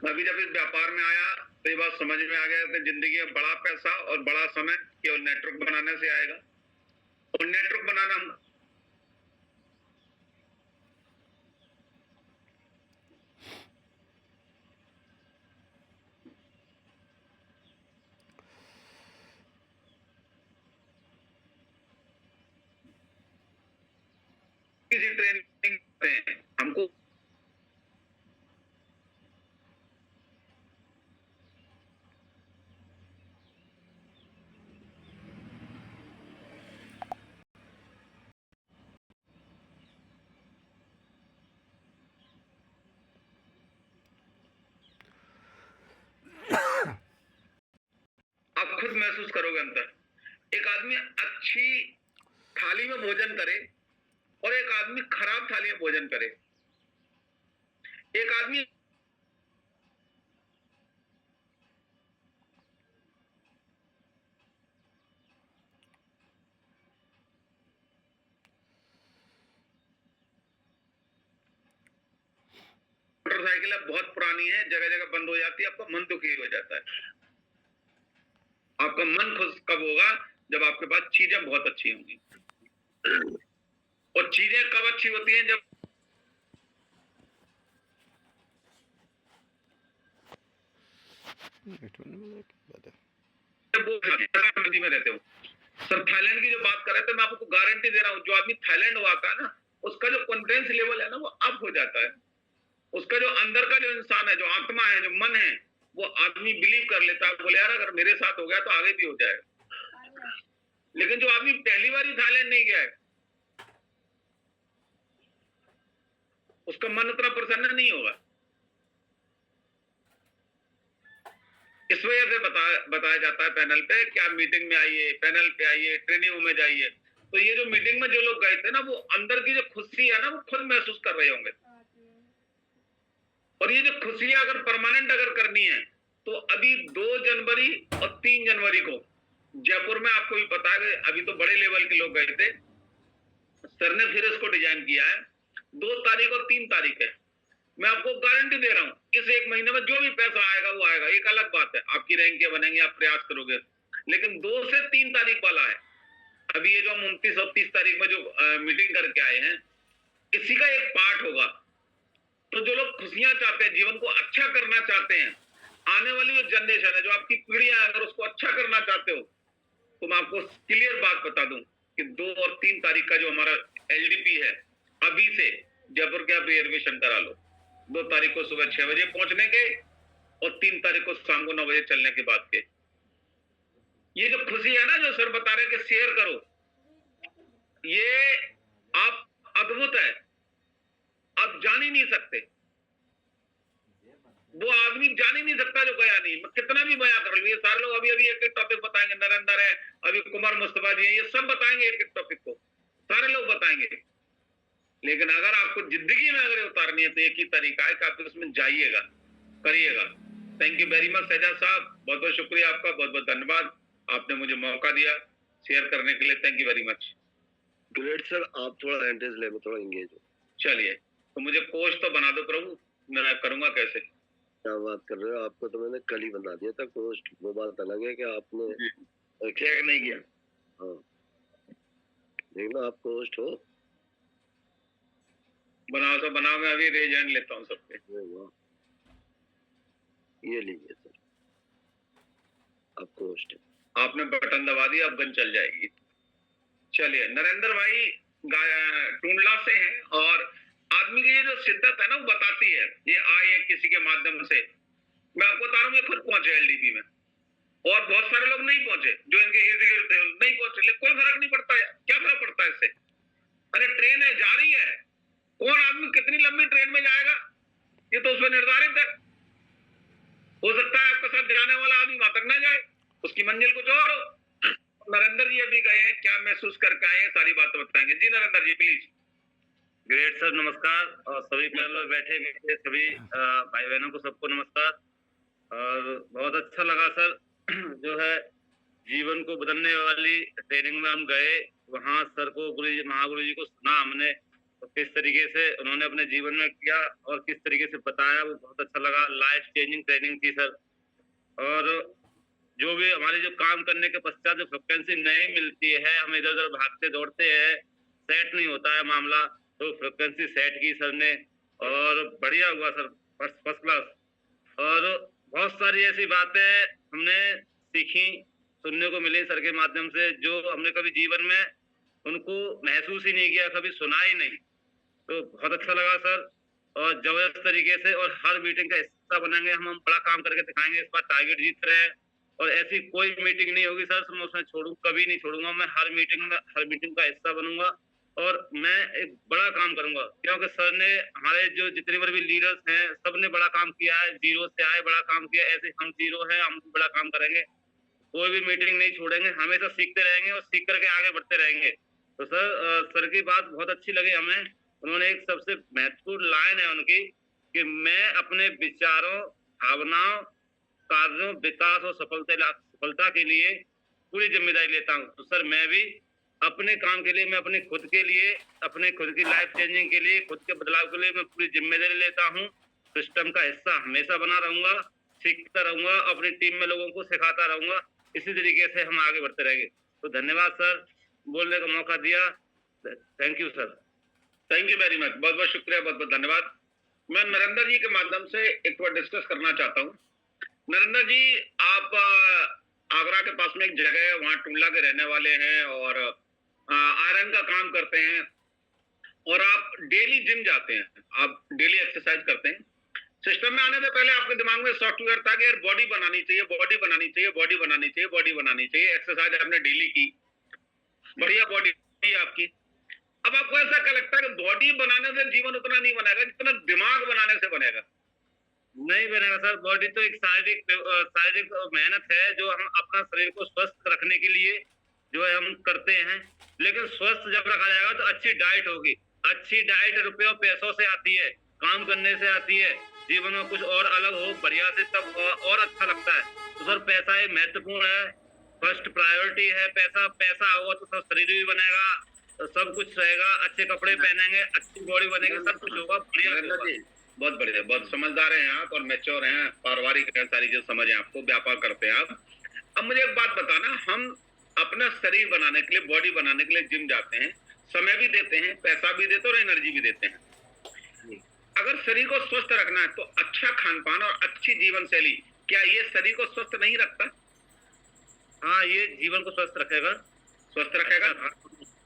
अभी जब इस व्यापार में आया तो ये बात समझ में आ गया कि जिंदगी में बड़ा पैसा और बड़ा समय केवल नेटवर्क बनाने से आएगा, और नेटवर्क बनाना हम किसी ट्रेनिंग में हमको आप खुद महसूस करोगे अंतर। एक आदमी अच्छी थाली में भोजन करे और एक आदमी खराब थाली में भोजन करे। एक आदमी मोटरसाइकिल अब बहुत पुरानी है, जगह जगह बंद हो जाती है, आपका मन दुखी हो जाता है। आपका मन खुश कब होगा? जब आपके पास चीजें बहुत अच्छी होंगी। और चीजें कब अच्छी होती हैं? जब वो में रहते हो। सर थाईलैंड की जो बात कर रहे थे, मैं आपको गारंटी दे रहा हूँ, जो आदमी थाईलैंड हो आता है ना, उसका जो कॉन्फिडेंस लेवल है ना, वो अप हो जाता है। उसका जो अंदर का जो इंसान है, जो आत्मा है, जो मन है, वो आदमी बिलीव कर लेता है, बोले यार अगर मेरे साथ हो गया तो आगे भी हो जाएगा। लेकिन जो आदमी पहली बार ही थाईलैंड नहीं गया है, उसका मन उतना प्रसन्न नहीं होगा। इस वजह से बताया जाता है पैनल पे कि आप मीटिंग में आइए, पैनल पे आइए, ट्रेनिंग में जाइए। तो ये जो मीटिंग में जो लोग गए थे ना, वो अंदर की जो खुशी है ना, वो खुद महसूस कर रहे होंगे। और ये जो खुशी अगर परमानेंट अगर करनी है, तो अभी 2 जनवरी और 3 जनवरी को जयपुर में, आपको भी पता है अभी तो बड़े लेवल के लोग गए थे, सर ने फिर इसको डिजाइन किया है। 2 तारीख और 3 तारीख है। मैं आपको गारंटी दे रहा हूं, इस 1 महीने में जो भी पैसा आएगा वो आएगा। एक अलग बात है, आपकी रैंक बनेंगे, आप प्रयास करोगे, लेकिन 2 से 3 तारीख वाला है। अभी ये जो हम 29 और 30 तारीख में जो मीटिंग करके आए हैं, इसी का एक पार्ट होगा। तो जो लोग खुशियां चाहते हैं, जीवन को अच्छा करना चाहते हैं, आने वाली जो जनरेशन है, जो आपकी पीढ़ियां है, अगर उसको अच्छा करना चाहते हो, तो मैं आपको क्लियर बात बता दूं कि 2 और 3 तारीख का जो हमारा एलडीपी है, अभी से जयपुर के आप रिजर्वेशन करा लो। 2 तारीख को सुबह 6 बजे पहुंचने के और 3 तारीख को शाम को 9 बजे चलने के बाद के। ये जो खुशी है ना, जो सर बता रहे कि शेयर करो, ये आप अद्भुत है, आप जान ही नहीं सकते। वो आदमी जान ही नहीं सकता जो गया नहीं। मैं कितना भी बयां कर लूं, ये सारे लोग अभी एक एक टॉपिक बताएंगे, नरेंद्र है, अभी कुमार मुस्तफा जी है, ये सब बताएंगे एक एक टॉपिक को, सारे लोग बताएंगे। लेकिन अगर आपको जिंदगी में अगर उतारनी है तो एक ही तरीका है कि आप उसमें जाइएगा, करिएगा। Thank you very much Sajjad साहब, बहुत बहुत शुक्रिया आपका, बहुत बहुत धन्यवाद, आपने मुझे मौका दिया शेयर करने के लिए। Thank you very much. Great sir, आप थोड़ा एंट्रेंस लेवल थोड़ा एंगेज हो। चलिए, तो मुझे कोच तो बना दो प्रभु, मैं करूंगा कैसे? क्या बात कर रहे हो, आपको तो मैंने कल ही बना दिया था कोच। वो बात अलग है कि आपने चेक नहीं किया। हाँ, देखना आप कोच हो। बनाओ तो बनाओ, मैं अभी रेज लेता हूँ सबके। ये लीजिए सर, आपको होस्ट है। आपने बटन दबा दिया, अब गन चल जाएगी। चलिए, नरेंद्र भाई टूंडला से हैं, और आदमी की ये जो शिद्दत है ना, वो बताती है। ये आए हैं किसी के माध्यम से, मैं आपको बता रहा हूँ, ये खुद पहुंचे एलडीपी में, और बहुत सारे लोग नहीं पहुंचे जो इनके इर्द गिर्द थे, नहीं पहुंचे। लेकिन कोई फर्क नहीं पड़ता है, क्या फर्क पड़ता है इससे? अरे ट्रेन है, जा रही है, कौन आदमी कितनी लंबी ट्रेन में जाएगा, ये तो उसमें निर्धारित है। हो सकता है आपके साथ जाने वाला आदमी वहां तक ना जाए, उसकी मंजिल कुछ और हो। नरेंद्र जी अभी गए हैं, क्या महसूस करके आए हैं, सारी बातें बताएंगे। जी नरेंद्र जी प्लीज। ग्रेट सर, नमस्कार। और सभी पैनल में बैठे हुए सभी भाई बहनों को सबको नमस्कार। और बहुत अच्छा लगा सर, जो है जीवन को बदलने वाली ट्रेनिंग में हम गए, वहाँ सर को महागुरु जी को सुना हमने, तो किस तरीके से उन्होंने अपने जीवन में किया और किस तरीके से बताया, वो बहुत अच्छा लगा। लाइफ चेंजिंग ट्रेनिंग थी सर। और जो भी हमारे जो काम करने के पश्चात जो फ्रिक्वेंसी नहीं मिलती है, हम इधर उधर भागते दौड़ते हैं, सेट नहीं होता है मामला, तो फ्रिक्वेंसी सेट की सर ने और बढ़िया हुआ सर, फर्स्ट फर्स्ट क्लास। और बहुत सारी ऐसी बातें हमने सीखी, सुनने को मिली सर के माध्यम से, जो हमने कभी जीवन में उनको महसूस ही नहीं किया, कभी सुना ही नहीं। तो बहुत अच्छा लगा सर, और जबरदस्त तरीके से, और हर मीटिंग का हिस्सा बनेंगे हम बड़ा काम करके दिखाएंगे। इस बार टारगेट जीत रहे हैं और ऐसी कोई मीटिंग नहीं होगी सर मैं उसमें कभी नहीं छोड़ूंगा। मैं हर मीटिंग का हिस्सा बनूंगा और मैं एक बड़ा काम करूंगा, क्योंकि सर ने हमारे जो जितने बार भी लीडर्स हैं सब ने बड़ा काम किया है, जीरो से आए बड़ा काम किया, ऐसे हम जीरो हैं, हम भी बड़ा काम करेंगे। कोई भी मीटिंग नहीं छोड़ेंगे, हमेशा सीखते रहेंगे और सीख करके आगे बढ़ते रहेंगे। तो सर की बात बहुत अच्छी लगी हमें। उन्होंने एक सबसे महत्वपूर्ण लाइन है उनकी कि मैं अपने विचारों, भावनाओं, कार्यों, विकास और सफलता के लिए पूरी जिम्मेदारी लेता हूँ। तो सर मैं भी अपने काम के लिए, मैं अपने खुद के लिए, अपने खुद की लाइफ चेंजिंग के लिए, खुद के बदलाव के लिए मैं पूरी जिम्मेदारी लेता हूँ। सिस्टम का हिस्सा हमेशा बना रहूंगा, सीखता रहूंगा, अपनी टीम में लोगों को सिखाता रहूंगा। इसी तरीके से हम आगे बढ़ते रहेंगे। तो धन्यवाद सर, बोलने का मौका दिया। Thank you sir. Thank you very much, बहुत बहुत शुक्रिया, बहुत बहुत धन्यवाद। मैं नरेंद्र जी के माध्यम से एक बार डिस्कस करना चाहता हूँ। नरेंद्र जी, आप आगरा के पास में एक जगह है, वहाँ टुंडला के रहने वाले हैं और आयरन का काम करते हैं और आप डेली जिम जाते हैं, आप डेली एक्सरसाइज करते हैं। सिस्टम में आने से पहले आपके दिमाग में सॉफ्टवेयर था कि यार बॉडी बनानी चाहिए, बॉडी बनानी चाहिए, बॉडी बनानी चाहिए, बॉडी बनानी चाहिए। एक्सरसाइज आपने डेली की, बढ़िया बॉडी आपकी। अब आपको ऐसा क्या लगता है कि बॉडी बनाने से जीवन उतना नहीं बनेगा जितना दिमाग बनाने से बनेगा? नहीं बनेगा सर। बॉडी तो एक शारीरिक मेहनत है जो हम अपना शरीर को स्वस्थ रखने के लिए जो है हम करते हैं। लेकिन स्वस्थ जब रखा जाएगा तो अच्छी डाइट होगी। अच्छी डाइट रुपयों पैसों से आती है, काम करने से आती है। जीवन में कुछ और अलग हो बढ़िया से, तब और अच्छा लगता है। तो सर पैसा एक महत्वपूर्ण है, फर्स्ट प्रायोरिटी है। पैसा होगा तो सर शरीर भी बनेगा, तो सब कुछ रहेगा। अच्छे कपड़े पहनेंगे, अच्छी बॉडी बनेगी, सब कुछ होगा बढ़िया। बहुत बढ़िया, बहुत समझदार हैं आप और मैच्योर हैं, पारिवारिक है, सारी चीज समझ है आपको, व्यापार करते हैं आप। अब मुझे एक बात बताना, हम अपना शरीर बनाने के लिए, बॉडी बनाने के लिए जिम जाते हैं, समय भी देते हैं, पैसा भी देते हैं और एनर्जी भी देते हैं। अगर शरीर को स्वस्थ रखना है तो अच्छा खान पान और अच्छी जीवन शैली, क्या ये शरीर को स्वस्थ नहीं रखता? हाँ, ये जीवन को स्वस्थ रखेगा, स्वस्थ रखेगा।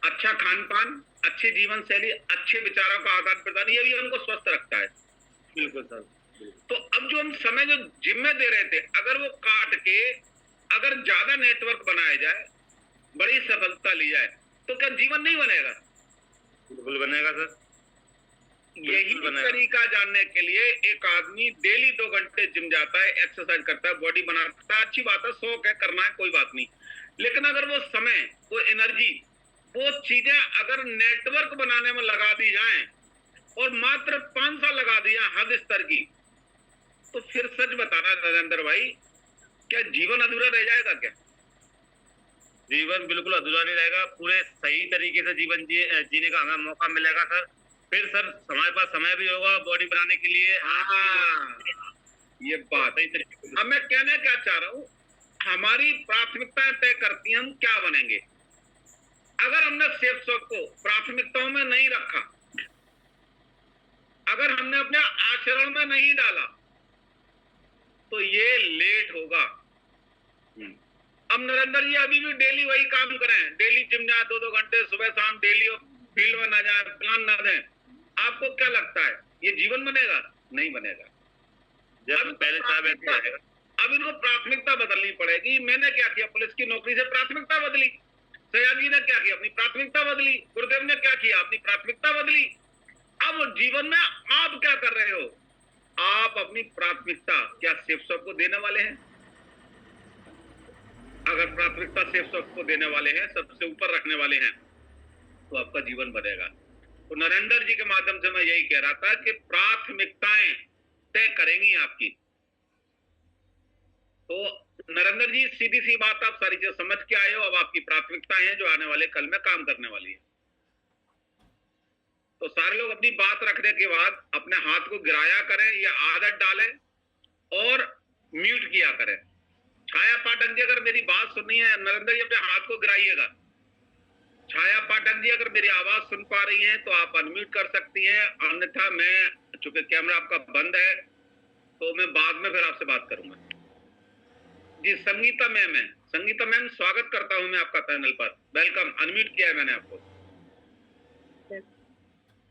अच्छा खान पान, अच्छी जीवन शैली, अच्छे विचारों का आदान प्रदान, ये भी हमको स्वस्थ रखता है। बिल्कुल सर। तो अब जो हम समय जो जिम में दे रहे थे, अगर वो काट के अगर ज्यादा नेटवर्क बनाया जाए, बड़ी सफलता ली जाए, तो क्या जीवन नहीं बनेगा? बिल्कुल बनेगा सर। यही तरीका जानने के लिए एक आदमी डेली 2 घंटे जिम जाता है, एक्सरसाइज करता है, बॉडी बनाता है। अच्छी बात है, शौक है, करना है, कोई बात नहीं। लेकिन अगर वो समय, वो एनर्जी, वो चीजें अगर नेटवर्क बनाने में लगा दी जाए और मात्र 5 साल लगा दिया हद स्तर की, तो फिर सच बताना नरेंद्र भाई, क्या जीवन अधूरा रह जाएगा? क्या जीवन बिल्कुल अधूरा नहीं रहेगा। पूरे सही तरीके से जीवन जीने का हमें मौका मिलेगा सर। फिर सर हमारे पास समय भी होगा बॉडी बनाने के लिए। हाँ, ये बात है। अब मैं कहना क्या चाह रहा हूँ, हमारी प्राथमिकताएं तय करती हैं हम क्या बनेंगे। अगर हमने सेफ शौक को प्राथमिकताओं में नहीं रखा, अगर हमने अपने आचरण में नहीं डाला, तो ये लेट होगा। अब नरेंद्र जी अभी भी डेली वही काम करें, डेली जिम जाए 2-2 घंटे सुबह शाम, डेली फील्ड में ना जाए, प्लान ना दें, आपको क्या लगता है ये जीवन बनेगा? नहीं बनेगा। अब इनको प्राथमिकता बदलनी पड़ेगी। मैंने क्या किया, पुलिस की नौकरी से प्राथमिकता बदली, सयाजी जी ने क्या किया, अपनी प्राथमिकता बदली, गुरुदेव ने क्या किया, अपनी प्राथमिकता बदली। अब जीवन में आप क्या कर रहे हो? आप अपनी प्राथमिकता क्या सेफ शॉप को देने वाले हैं? अगर प्राथमिकता सेफ शॉप को देने वाले हैं, सबसे ऊपर रखने वाले हैं, तो आपका जीवन बनेगा। तो नरेंद्र जी के माध्यम से मैं यही कह रहा था कि प्राथमिकताएं तय करेंगी आपकी। तो नरेंद्र जी, सीधी सी बात, आप सारी चीज समझ के आए हो। अब आपकी प्राथमिकताएं हैं जो आने वाले कल में काम करने वाली है। तो सारे लोग अपनी बात रखने के बाद अपने हाथ को गिराया करें या आदत डालें और म्यूट किया करें। छाया पाठक जी अगर मेरी बात सुननी है, नरेंद्र जी अपने हाथ को गिराइएगा। छाया पाठक जी अगर मेरी आवाज सुन पा रही हैं तो आप अनम्यूट कर सकती हैं, अन्यथा मैं चूंकि कैमरा आपका बंद है तो मैं बाद में फिर आपसे बात करूंगा। जी संगीता मैम है। संगीता मैम स्वागत करता हूं मैं आपका पैनल पर, वेलकम, अनम्यूट किया है मैंने आपको।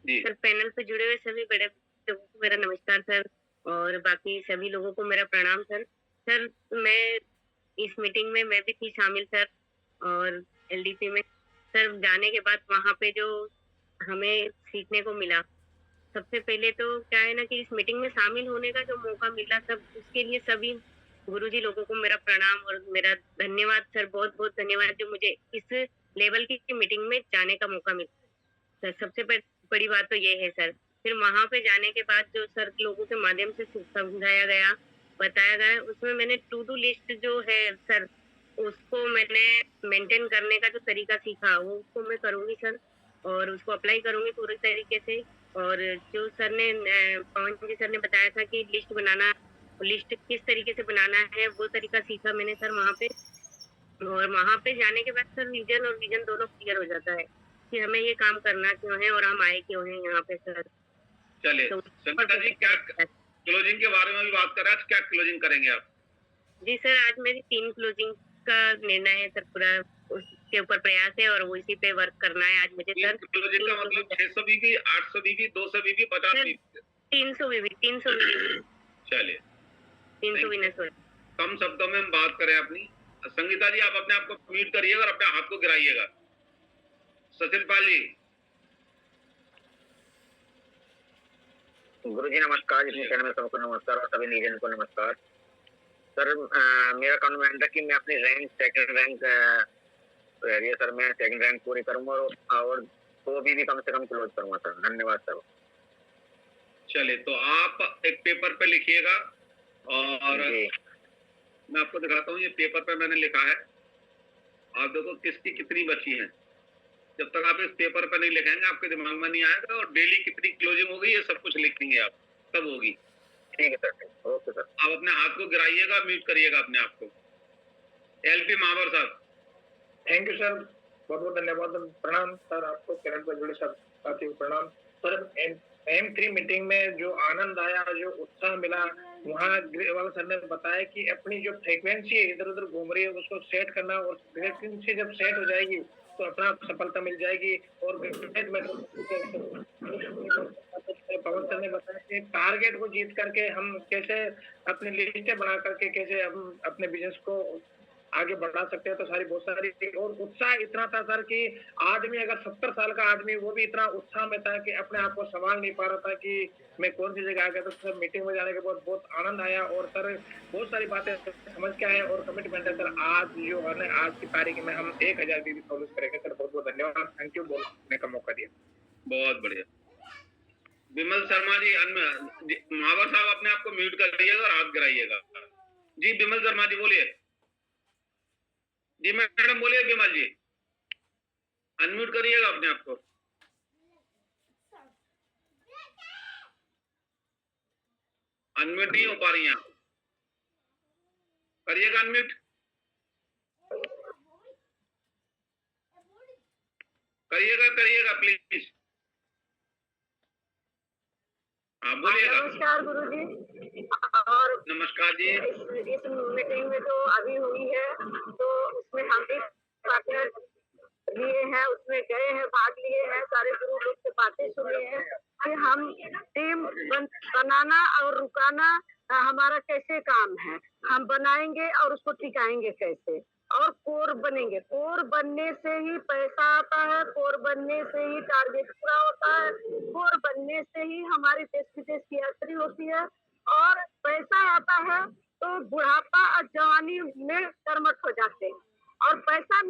जी सर पैनल पे जुड़े हुए सभी बड़े लोगों को मेरा नमस्कार सर, और बाकी सभी लोगों को मेरा प्रणाम सर। सर मैं इस मीटिंग में मैं भी थी शामिल सर, और एलडीपी में सर जाने के बाद वहाँ पे जो हमें सीखने को मिला, सबसे पहले तो क्या है ना कि इस मीटिंग में शामिल होने का जो मौका मिला, सब उसके लिए सभी गुरुजी लोगों को मेरा प्रणाम और मेरा धन्यवाद सर, बहुत बहुत धन्यवाद जो मुझे इस लेवल की मीटिंग में जाने का मौका मिला सर। सबसे बड़ी बात तो ये है सर। फिर वहां पे जाने के बाद जो सर लोगों के माध्यम से समझाया गया, बताया गया, उसमें मैंने टू डू लिस्ट जो है सर, उसको मैंने मेंटेन करने का जो तरीका सीखा वो उसको मैं करूंगी सर, और उसको अप्लाई करूंगी पूरी तरीके से। और जो सर ने पवन जी सर ने बताया था कि लिस्ट बनाना, लिस्ट किस तरीके से बनाना है, वो तरीका सीखा मैंने सर वहाँ पे। और वहाँ पे जाने के बाद सर विजन और विजन दोनों क्लियर हो जाता है कि हमें ये काम करना क्यों है और हम आए क्यों हैं यहाँ पे सर। चलिए तो संगीता जी क्या क्लोजिंग के बारे में भी बात कर रहे हैं, क्या क्लोजिंग करेंगे आप? जी सर, आज मेरी 3 क्लोजिंग का निर्णय है सर, पूरा उसके ऊपर प्रयास है और उसी पे वर्क करना है आज मुझे सर। क्लोजिंग का मतलब 600 बीबी, 800 बीबी, 200 बीबी, 50 बीबी, 300 बीबी, 300 बीबी। चलिए 300 विनस हो। कम शब्दों में हम बात करें अपनी। संगीता जी आप अपने आप को म्यूट करिएगा और अपने हाथ को गिराइएगा। सचिन पाल जी। गुरुजी नमस्कार, जितने चैनल में सबको नमस्कार और सभी नीजन को नमस्कार। सर मेरा कन्वेंट है कि मैं अपनी रैंक सेकंड रैंक रही है सर, मैं सेकंड रैंक पूरी करूंगा और तो भी कम से कम क्लोज करूंगा सर। धन्यवाद सर। चलिए तो आप एक पेपर पे लिखिएगा और मैं आपको दिखाता हूँ, ये पेपर पे मैंने लिखा है। आप देखो किसकी कितनी बची है। जब तक आप इस पेपर पर नहीं लिखेंगे आपके दिमाग में नहीं आएगा, और डेली कितनी क्लोजिंग होगी ये सब कुछ लिखेंगे आप, तब होगी। ठीक है सर, ओके सर। आप अपने हाथ को गिराइएगा, म्यूट करिएगा अपने आप को। एलपी महावर साहब। थैंक यू सर, बहुत बहुत धन्यवाद। प्रणाम सर आपको, चैनल पर जुड़े सब साथियों को प्रणाम सर। M3 मीटिंग में जो आनंद आया, जो उत्साह मिला, वहाँ ग्रेवाल सर ने बताया कि अपनी जो फ्रीक्वेंसी इधर उधर घूम रही है उसको सेट करना, और फ्रीक्वेंसी जब सेट हो जाएगी तो अपना सफलता मिल जाएगी। और पवन सर ने बताया कि टारगेट को जीत करके हम कैसे अपनी लिस्टें बना करके कैसे हम अपने बिजनेस को आगे बढ़ा सकते हैं। तो सारी बहुत सारी, और उत्साह इतना था सर कि आदमी अगर 70 साल का आदमी वो भी इतना उत्साह में था कि अपने आप को संभाल नहीं पा रहा था कि मैं कौन सी जगह आ गया। तो सर मीटिंग में जाने के बाद बहुत आनंद आया, और सर बहुत सारी बातें समझ के आए, और कमिटमेंट है सर आज जो है ना, आज की तारीख में हम 1000 भी फॉलो करेंगे सर। बहुत बहुत धन्यवाद, थैंक यू बोलने का मौका दिया। बहुत बढ़िया। विमल शर्मा जी, महावर साहब अपने आप को म्यूट करिएगा और हाथ गिराइएगा। जी विमल शर्मा जी बोलिए। जी मैडम बोलिए विमल जी, अनम्यूट करिएगा अपने आप को। अनम्यूट नहीं हो पा रही हैं, करिएगा अनम्यूट, करिएगा प्लीज। हाँ बोलिएगा। नमस्कार गुरुजी। और नमस्कार जी। इस मीटिंग में जो अभी हुई है तो उसमें हम भी पार्टनर लिए हैं, उसमें गए हैं, भाग लिए हैं, सारे गुरु लोग से बातें सुनी है कि हम टीम बनाना और रुकाना हमारा कैसे काम है, हम बनाएंगे और उसको टिकाएंगे कैसे, और कोर बनेंगे। कोर बनने से ही पैसा आता है, कोर बनने से ही टारगेट पूरा होता है, कोर बनने से ही हमारी देश विदेश की यात्रा होती है, और पैसा आता है तो बुढ़ापा और जवानी में कर्मठ हो जाते हैं, और पैसा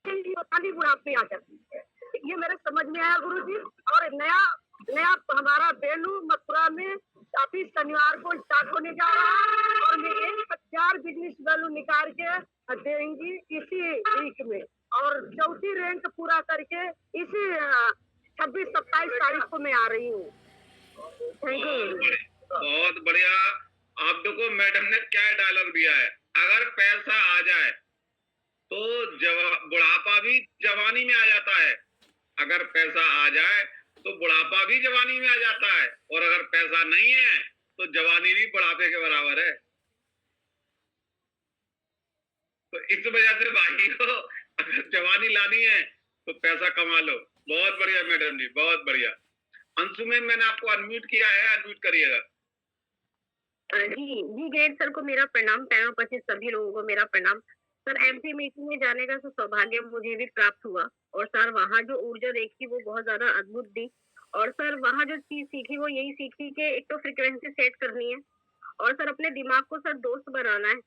खाली बुढ़ापे आ जाती है। ये मेरे समझ में आया गुरुजी। और नया हमारा बेलू मथुरा में अभी शनिवार को स्टार्ट होने जा रहा है, और मैं 1000 बिजनेस वैल्यू निकाल के देंगी इसी वीक में, और चौथी रैंक पूरा करके इसी 26-27 तारीख को मैं आ रही हूँ। Thank you. बहुत बढ़िया। आप देखो मैडम ने क्या डायलॉग दिया है, अगर पैसा आ जाए तो बुढ़ापा भी जवानी में आ जाता है, अगर पैसा आ जाए तो बुढ़ापा भी जवानी में आ जाता है, और अगर पैसा नहीं है तो जवानी भी बुढ़ापे के बराबर है। तो इस वजह से भाई को अगर जवानी लानी है तो पैसा कमा लो। बहुत बढ़िया मैडम जी, बहुत बढ़िया। अंशु मैम, मैंने आपको अनम्यूट किया है, अनम्यूट करिएगा। जी ग्रेट सर को मेरा प्रणाम, पैनोपस्थित सभी लोगों को मेरा प्रणाम। सर एमपी मीटिंग में जाने का सौभाग्य मुझे भी प्राप्त हुआ, और सर वहाँ जो ऊर्जा देखी वो बहुत ज्यादा अद्भुत थी। और सर वहाँ जो चीज सीखी वो यही सीखी कि एक तो फ्रिक्वेंसी सेट करनी है, और सर अपने दिमाग को सर दोस्त बनाना है।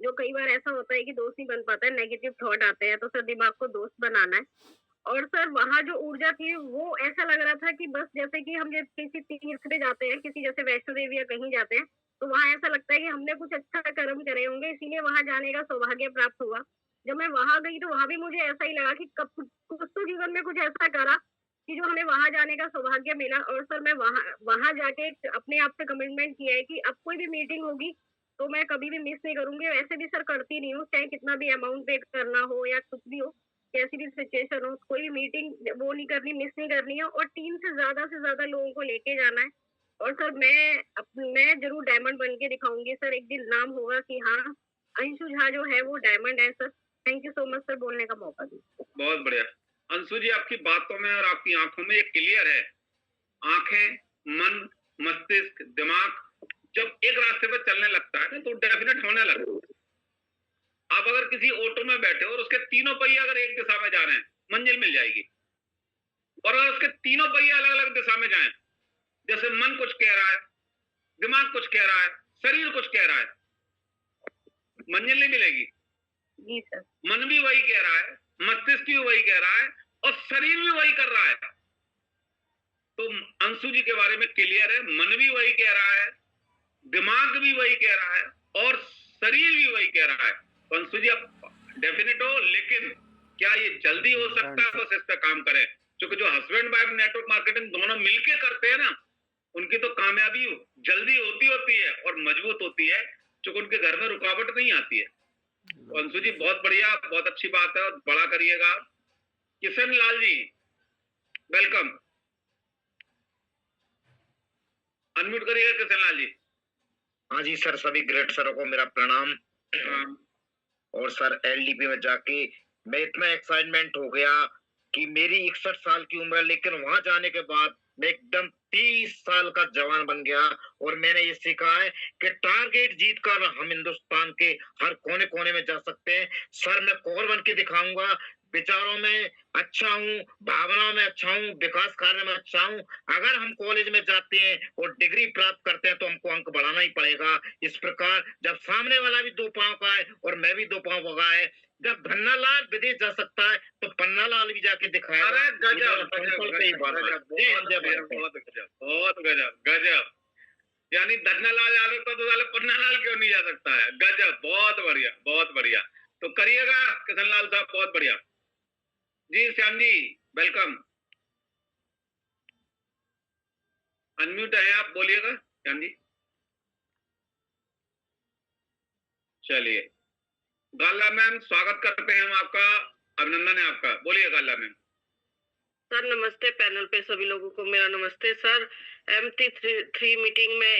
जो कई बार ऐसा होता है कि दोस्त नहीं बन पाता है, नेगेटिव थॉट आते हैं, तो सर दिमाग को दोस्त बनाना है। और सर वहाँ जो ऊर्जा थी वो ऐसा लग रहा था कि बस जैसे कि हम जब किसी तीर्थ पे जाते हैं, किसी जैसे वैष्णो देवी या कहीं जाते हैं, तो वहाँ ऐसा लगता है कि हमने कुछ अच्छा कर्म करे होंगे, इसीलिए वहाँ जाने का सौभाग्य प्राप्त हुआ। जब मैं वहाँ गई तो वहाँ भी मुझे ऐसा ही लगा कि कब कुछ तो जीवन में कुछ ऐसा करा कि जो हमें वहाँ जाने का सौभाग्य मिला। और सर मैं वहाँ जाके अपने आप से कमिटमेंट किया है कि अब कोई भी मीटिंग होगी तो मैं कभी भी मिस नहीं करूंगी। वैसे भी सर करती नहीं हूँ, चाहे कितना भी अमाउंट पे करना हो या कुछ भी हो, कैसी भी सिचुएशन हो, कोई भी मीटिंग वो नहीं करनी, मिस नहीं करनी है, और टीम से ज्यादा लोगों को लेके जाना है। और सर मैं जरूर डायमंड बन के दिखाऊंगी सर, एक दिन नाम होगा कि हाँ अंशु झा जो है वो डायमंड है sir. Thank you so much sir बोलने का मौका दिया। बहुत बढ़िया अंशु जी, आपकी बातों में और आपकी आंखों में ये क्लियर है, आंखें, मन, मस्तिष्क, दिमाग जब एक रास्ते पर चलने लगता है तो डेफिनेट होने लगता है। आप अगर किसी ऑटो में बैठे हो और उसके तीनों पहिए अगर एक दिशा में जा रहे हैं, मंजिल मिल जाएगी। और अगर उसके तीनों पहिए अलग अलग दिशा में जाएं, जैसे मन कुछ कह रहा है, दिमाग कुछ कह रहा है, शरीर कुछ कह रहा है, मंजिल नहीं मिलेगी। जी सर। मन भी वही कह रहा है, मस्तिष्क भी वही कह रहा है, और शरीर भी वही कर रहा है। तो अंशु जी के बारे में क्लियर है, मन भी वही कह रहा है, दिमाग भी वही कह रहा है, और शरीर भी वही कह रहा है। तो अंशु जी आप डेफिनेट हो, लेकिन क्या ये जल्दी हो सकता है? बस इस पर काम करें, क्योंकि जो हस्बैंड वाइफ नेटवर्क मार्केटिंग दोनों मिलके करते हैं ना, उनकी तो कामयाबी जल्दी होती है और मजबूत होती है, क्योंकि उनके घर में रुकावट नहीं आती है। तो अंशु जी बहुत बढ़िया, बहुत अच्छी बात है, और बड़ा करिएगा। किशन लाल जी वेलकम, अनम्यूट करिएगा किशन लाल जी। हाँ जी सर, सभी ग्रेट सरों को मेरा प्रणाम। और सर एलडीपी में जाके मैं इतना एक्साइटमेंट हो गया कि मेरी 61 साल की उम्र है, लेकिन वहां जाने के बाद मैं एकदम 30 साल का जवान बन गया। और मैंने ये सीखा है कि टारगेट जीत कर हम हिंदुस्तान के हर कोने कोने में जा सकते हैं। सर मैं कोर बन के दिखाऊंगा, विचारों में अच्छा हूँ, भावनाओं में अच्छा हूँ, विकास कार्य में अच्छा हूँ। अगर हम कॉलेज में जाते हैं और डिग्री प्राप्त करते हैं तो हमको अंक बढ़ाना ही पड़ेगा। इस प्रकार जब सामने वाला भी 2 पांव का है और मैं भी 2 पांव का है, जब धन्नालाल विदेश जा सकता है तो पन्नालाल भी जाके दिखाएगा। अरे गजब बहुत गजब, यानी धन्नालाल जा सकता तो साले पन्नालाल क्यों नहीं जा सकता है? गजब, बहुत बढ़िया, बहुत बढ़िया। तो करिएगा किशन लाल साहब, बहुत बढ़िया जी। श्याम जी वेलकम, अनम्यूट है आप, बोलिएगा श्याम जी। चलिए गाला मैम, स्वागत करते हैं हम आपका, अभिनंदन है आपका, बोलिए गाला मैम। सर नमस्ते, पैनल पे सभी लोगों को मेरा नमस्ते। सर MT3 मीटिंग में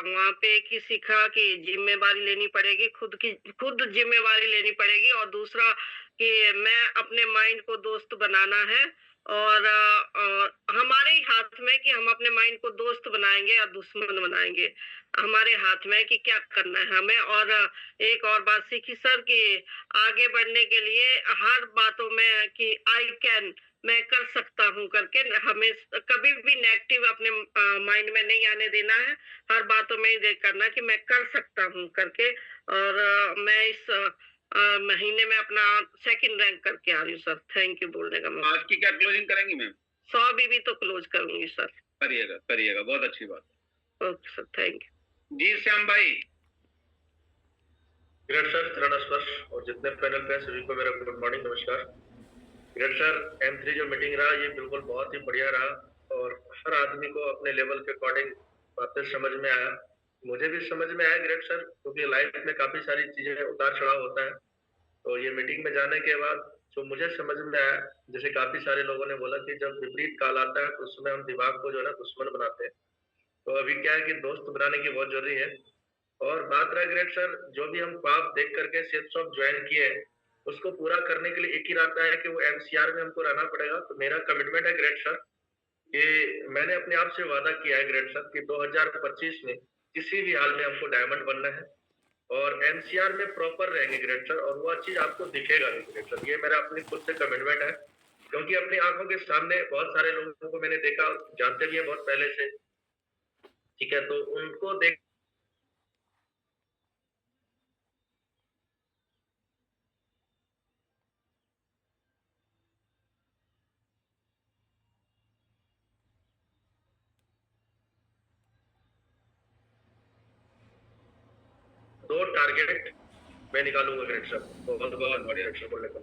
वहाँ पे एक ही सीखा कि जिम्मेवारी लेनी पड़ेगी, खुद जिम्मेवारी लेनी पड़ेगी, और दूसरा कि मैं अपने माइंड को दोस्त बनाना है, और हमारे ही हाथ में कि हम अपने माइंड को दोस्त बनाएंगे या दुश्मन बनाएंगे, हमारे हाथ में कि क्या करना है हमें। और एक और बात सीखी सर कि आगे बढ़ने के लिए हर बातों में कि आई कैन, मैं कर सकता हूँ करके, हमें कभी भी नेगेटिव अपने माइंड में नहीं आने देना है, हर बातों में ये करना कि मैं कर सकता हूँ करके। और मैं इस महीने में अपना 2nd रैंक करके आ रही हूँ सर। थैंक यू बोलने का मौका। आज की क्या क्लोजिंग करेंगी मैम? 100 बीबी तो क्लोज करूंगी सर। करिएगा करिएगा, बहुत अच्छी बात। Okay sir, thank you. जी श्याम भाई। ग्रेट सर, चरण स्पर्श और जितने पैनल पे हैं सभी को मेरा गुड मॉर्निंग, नमस्कार। ग्रेट सर, M3 जो मीटिंग रहा ये बिल्कुल बहुत ही बढ़िया रहा और हर आदमी को अपने लेवल के अकॉर्डिंग बातें समझ में आया। मुझे भी समझ में आया ग्रेट सर, क्योंकि लाइफ में काफी सारी चीजें उतार चढ़ाव होता है। तो ये मीटिंग में जाने के बाद जो मुझे समझ में आया, जैसे काफी सारे लोगों ने बोला कि जब विपरीत काल आता है तो उसमें हम दिमाग को जो है ना दुश्मन बनाते हैं। तो अभी क्या है कि दोस्त बनाने की बहुत जरूरी है। और बात रहा ग्रेट सर, जो भी हम ख्वाब देख करके सेफ शॉप ज्वाइन किए हैं, उसको पूरा करने के लिए एक ही रास्ता है कि वो MCR में हमको रहना पड़ेगा। तो मेरा कमिटमेंट है ग्रेट सर कि मैंने अपने आप से वादा किया है ग्रेट सर कि 2025 में किसी भी हाल में हमको डायमंड बनना है और MCR में प्रॉपर रहेंगे ग्रेट सर, और वो चीज आपको दिखेगा भी ग्रेट सर। ये मेरा अपनी खुद से कमिटमेंट है, क्योंकि अपनी आंखों के सामने बहुत सारे लोगों को मैंने देखा, जानते भी हैं बहुत पहले से, ठीक है। तो उनको देख दो टारगेट मैं निकालूंगा ग्रेट सर, बहुत बहुत बढ़िया ग्रेट सर बोलने का।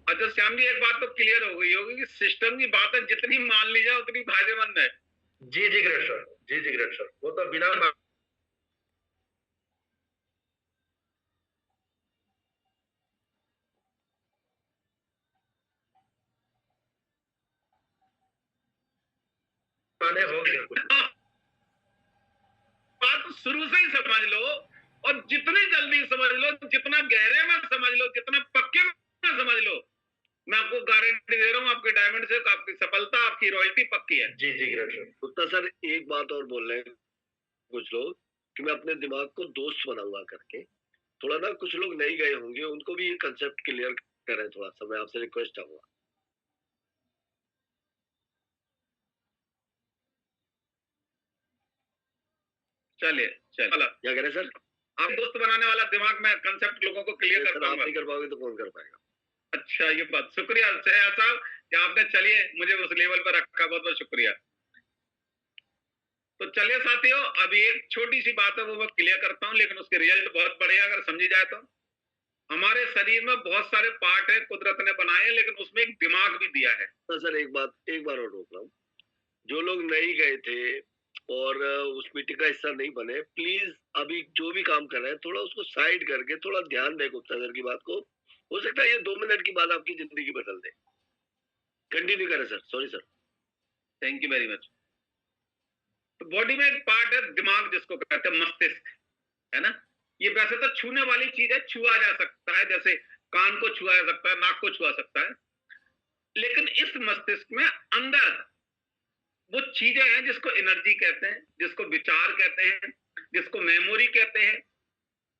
अच्छा श्याम जी, एक बात तो क्लियर हो गई होगी कि सिस्टम की बात है, जितनी मान ली जाए उतनी फायदेमंद है। जी जी ग्रेट सर, जी जी ग्रेट सर, वो तो बिना माने हो गया कुछ। बात शुरू से ही समझ लो, और जितनी जल्दी समझ लो, जितना गहरे में समझ लो, जितना पक्के में समझ लो, मैं आपको गारंटी दे रहा हूँ आपके डायमंड से आपकी सफलता, आपकी रॉयल्टी पक्की है। जी जी ग्रेट सर। गुप्ता सर, एक बात और बोल रहे हैं कुछ लोग कि मैं अपने दिमाग को दोस्त बनाऊंगा करके। थोड़ा ना कुछ लोग नहीं गए होंगे, उनको भी ये कंसेप्ट क्लियर करें थोड़ा सा, मैं आपसे रिक्वेस्ट आऊंगा। चलिए चलो, क्या कह रहे हैं सर? आप दोस्त बनाने वाला दिमाग में कंसेप्ट लोगों को क्लियर कर सर आप पाऊंगा। नहीं कर पाओगे तो कौन कर पाएगा? अच्छा, ये बात, शुक्रिया श्रेया साहब कि आपने चलिए मुझे उस लेवल पर रखा, बहुत बहुत शुक्रिया। तो चलिए साथियों, अभी एक छोटी सी बात है वो मैं क्लियर करता हूँ, लेकिन उसके रिजल्ट बहुत बढ़िया अगर समझी जाए तो। हमारे शरीर में बहुत सारे पार्ट है कुदरत ने बनाए, लेकिन उसमें एक दिमाग भी दिया है। तो सर एक बार और रोक रहा हूँ, जो लोग नहीं गए थे और उस मीटिंग का हिस्सा नहीं बने, प्लीज अभी जो भी काम कर रहे हैं थोड़ा उसको साइड करके थोड़ा ध्यान दें गुप्ता सर की बात को। हो सकता है ये 2 मिनट की बात आपकी जिंदगी बदल दे। कंटिन्यू करें sir. Sorry sir. Thank you very much. तो बॉडी में एक पार्ट है दिमाग, जिसको कहते हैं मस्तिष्क, है ना। ये वैसे तो छूने वाली चीज है, छुआ जा सकता है, जैसे कान को छुआ जा सकता है, नाक को छुआ सकता है, लेकिन इस मस्तिष्क में अंदर वो चीजें हैं जिसको एनर्जी कहते हैं, जिसको विचार कहते हैं, जिसको मेमोरी कहते हैं,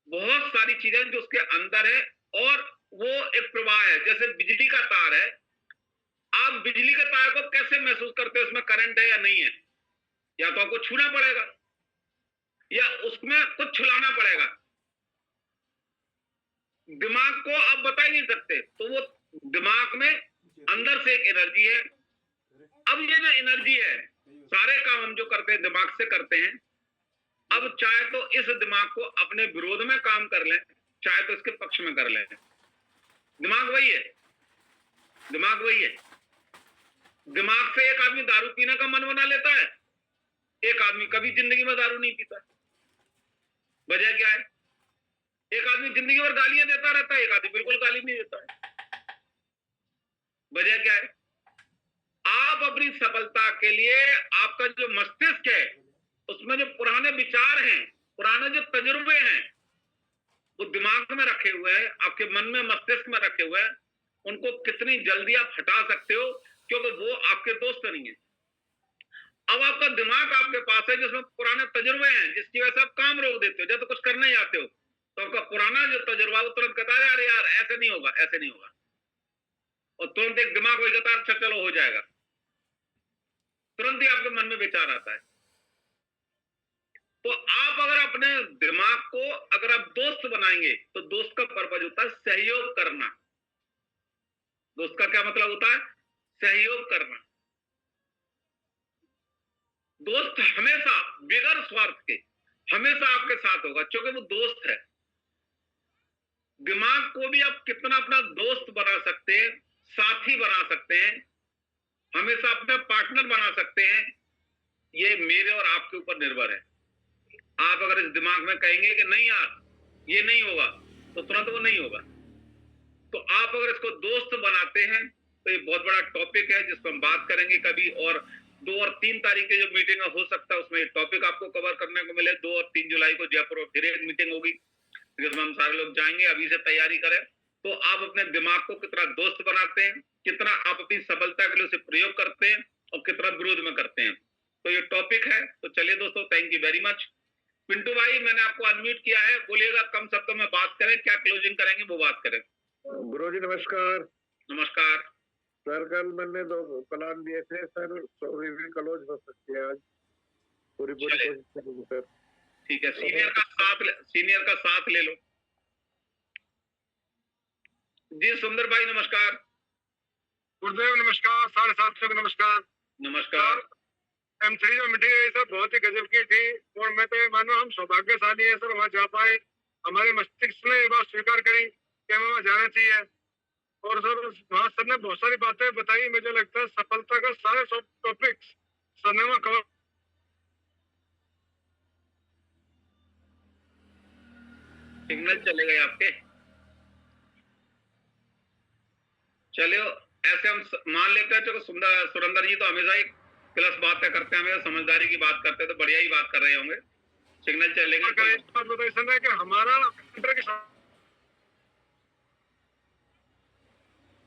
बहुत सारी चीजें जो उसके अंदर है। और वो एक प्रवाह है, जैसे बिजली का तार है। आप बिजली के तार को कैसे महसूस करते हो, उसमें करंट है या नहीं है? या तो आपको छूना पड़ेगा या उसमें कुछ छुलाना पड़ेगा। दिमाग को आप बता ही नहीं सकते, तो वो दिमाग में अंदर से एक एनर्जी है। अब ये जो एनर्जी है, सारे काम हम जो करते हैं दिमाग से करते हैं। अब चाहे तो इस दिमाग को अपने विरोध में काम कर लें, चाहे तो इसके पक्ष में कर लें। दिमाग वही है, दिमाग वही है। दिमाग से एक आदमी दारू पीने का मन बना लेता है, एक आदमी कभी जिंदगी में दारू नहीं पीता। वजह क्या है? एक आदमी जिंदगी भर गालियां देता रहता है, एक आदमी बिल्कुल गाली नहीं देता है। वजह क्या है? आप अपनी सफलता के लिए आपका जो मस्तिष्क है, उसमें जो पुराने विचार हैं, पुराने जो तजुर्बे हैं, वो दिमाग में रखे हुए हैं, आपके मन में मस्तिष्क में रखे हुए हैं। उनको कितनी जल्दी आप हटा सकते हो, क्योंकि वो आपके दोस्त नहीं है। अब आपका दिमाग आपके पास है जिसमें पुराने तजुर्बे हैं, जिसकी वजह से आप काम रोक देते हो। जब तो कुछ करने जाते हो तो आपका पुराना जो तजुर्बा वो तुरंत कहता है अरे यार ऐसे नहीं होगा, ऐसे नहीं होगा, और तुरंत एक दिमाग वही कहता है अच्छा चलो हो जाएगा। तुरंत ही आपके मन में विचार आता है। तो आप अगर अपने दिमाग को अगर आप दोस्त बनाएंगे, तो दोस्त का पर्पज होता है सहयोग करना। दोस्त का क्या मतलब होता है? सहयोग करना। दोस्त हमेशा बिगर स्वार्थ के हमेशा आपके साथ होगा, क्योंकि वो दोस्त है। दिमाग को भी आप कितना अपना दोस्त बना सकते हैं, साथी बना सकते हैं, हमेशा अपना पार्टनर बना सकते हैं, ये मेरे और आपके ऊपर निर्भर है। आप अगर इस दिमाग में कहेंगे कि नहीं यार ये नहीं होगा, तो तुरंत वो नहीं होगा। तो आप अगर इसको दोस्त बनाते हैं तो ये बहुत बड़ा टॉपिक है जिस पर हम बात करेंगे कभी, और 2 और 3 तारीख की जो मीटिंग हो सकता है उसमें ये टॉपिक आपको कवर करने को मिले। 2 और 3 जुलाई को जयपुर में फिर एक मीटिंग होगी जिसमें हम सारे लोग जाएंगे। अभी से तैयारी करें। तो आप अपने दिमाग को कितना दोस्त बनाते हैं, कितना आप अपनी सफलता के लिए उसे प्रयोग करते हैं और कितना विरोध में करते हैं, तो ये टॉपिक है। तो चलिए दोस्तों, thank you very much. Pintu भाई मैंने आपको अनम्यूट किया है, बोलिएगा, कम शब्दों में बात करें, क्या क्लोजिंग करेंगे वो बात करें। गुरुजी नमस्कार। नमस्कार सर, कल मैंने 2 प्लान दिए थे सर, सॉरी भी क्लोज हो सकती है आज, पूरी कोशिश करूंगी सर। ठीक है, सीनियर का साथ ले लो। जी सुंदर भाई नमस्कार। गुरुदेव नमस्कार, 7:30 को नमस्कार। नमस्कार। M3 जो मीटिंग है सर बहुत ही गजब की थी, और मैं तो ये मानो हम सौभाग्यशाली है सर वहाँ जा पाए। हमारे मस्तिष्क ने ये बात स्वीकार करी कि हमें वहाँ जाना चाहिए, और सर वहाँ सर ने बहुत सारी बातें बताई। मुझे लगता है सफलता का सारे टॉपिक्स सर ने वहाँ कवर। सिग्नल चले गए आपके। चलिए ऐसे हम मान लेते हैं तो सुरेंद्र जी तो हमेशा ही प्लस बातें करते हैं, हमेशा समझदारी की बात करते हैं, तो बढ़िया ही बात कर रहे होंगे। सिग्नल चलेगा कि हमारा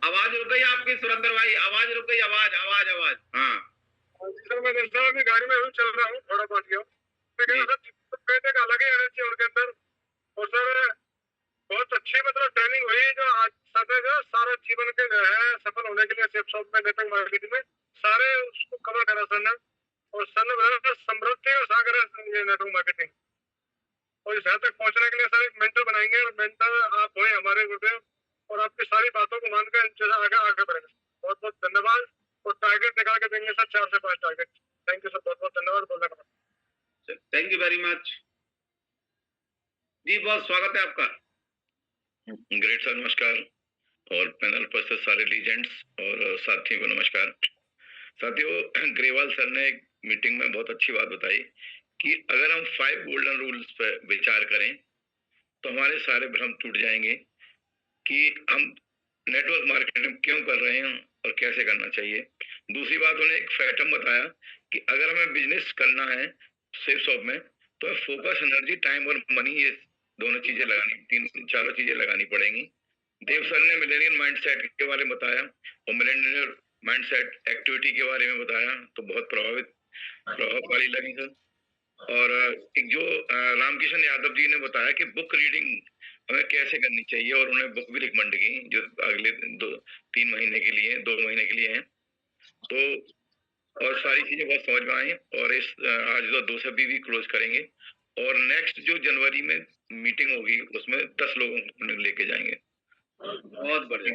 आवाज रुक गई आपकी सुरेंद्र भाई, आवाज रुक गई, आवाज आवाज आवाज। हाँ सर मैं गाड़ी में हूँ, चल रहा हूँ, थोड़ा बहुत गया कहने का अलग ही एनर्जी उनके अंदर। और सर बहुत अच्छी मतलब ट्रेनिंग हुई जो आज सारा जीवन के जो है सफल होने के लिए सेफ शॉप में नेटवर्क मार्केटिंग में सारे उसको कवर करा सर ने। और सर ने बताया समृद्धि का सागर है नेटवर्क मार्केटिंग, और इस हद तक पहुंचने के लिए सर एक मेंटर बनाएंगे, और मेंटर आप हुए हमारे गुरुदेव, और आपकी सारी बातों को मानकर आगे बढ़ेंगे। बहुत बहुत धन्यवाद, और टारगेट निकाल के देंगे सर 4 से 5 टारगेट। थैंक यू सर, बहुत बहुत धन्यवाद बोलने का। थैंक यू वेरी मच जी, बहुत स्वागत है आपका। ग्रेट सर नमस्कार, और पैनल पर से सारे लीजेंड्स और साथियों को नमस्कार। साथियों, ग्रेवाल सर ने एक मीटिंग में बहुत अच्छी बात बताई कि अगर हम 5 गोल्डन रूल्स पर विचार करें तो हमारे सारे भ्रम टूट जाएंगे कि हम नेटवर्क मार्केटिंग क्यों कर रहे हैं और कैसे करना चाहिए। दूसरी बात, उन्होंने एक फैक्टम बताया कि अगर हमें बिजनेस करना है सेफ शॉप में तो फोकस, एनर्जी, टाइम और मनी, ये दोनों चीजें लगानी, चारों चीजें लगानी पड़ेंगी। देव सर ने मिलेनियल माइंडसेट के बारे में बताया और मिलेनियल माइंडसेट एक्टिविटी के बारे में बताया, तो बहुत प्रभावशाली लगी सर। और एक जो रामकिशन यादव जी ने बताया कि बुक रीडिंग हमें कैसे करनी चाहिए, और उन्हें बुक भी रिकमेंड की जो अगले 2-3 महीने के लिए 2 महीने के लिए हैं। तो और सारी चीजें बहुत समझ में आई, और इस आज 2 से भी क्लोज करेंगे, और नेक्स्ट जो जनवरी में मीटिंग होगी उसमें 10 लोगों को लेके जाएंगे। बहुत बढ़िया।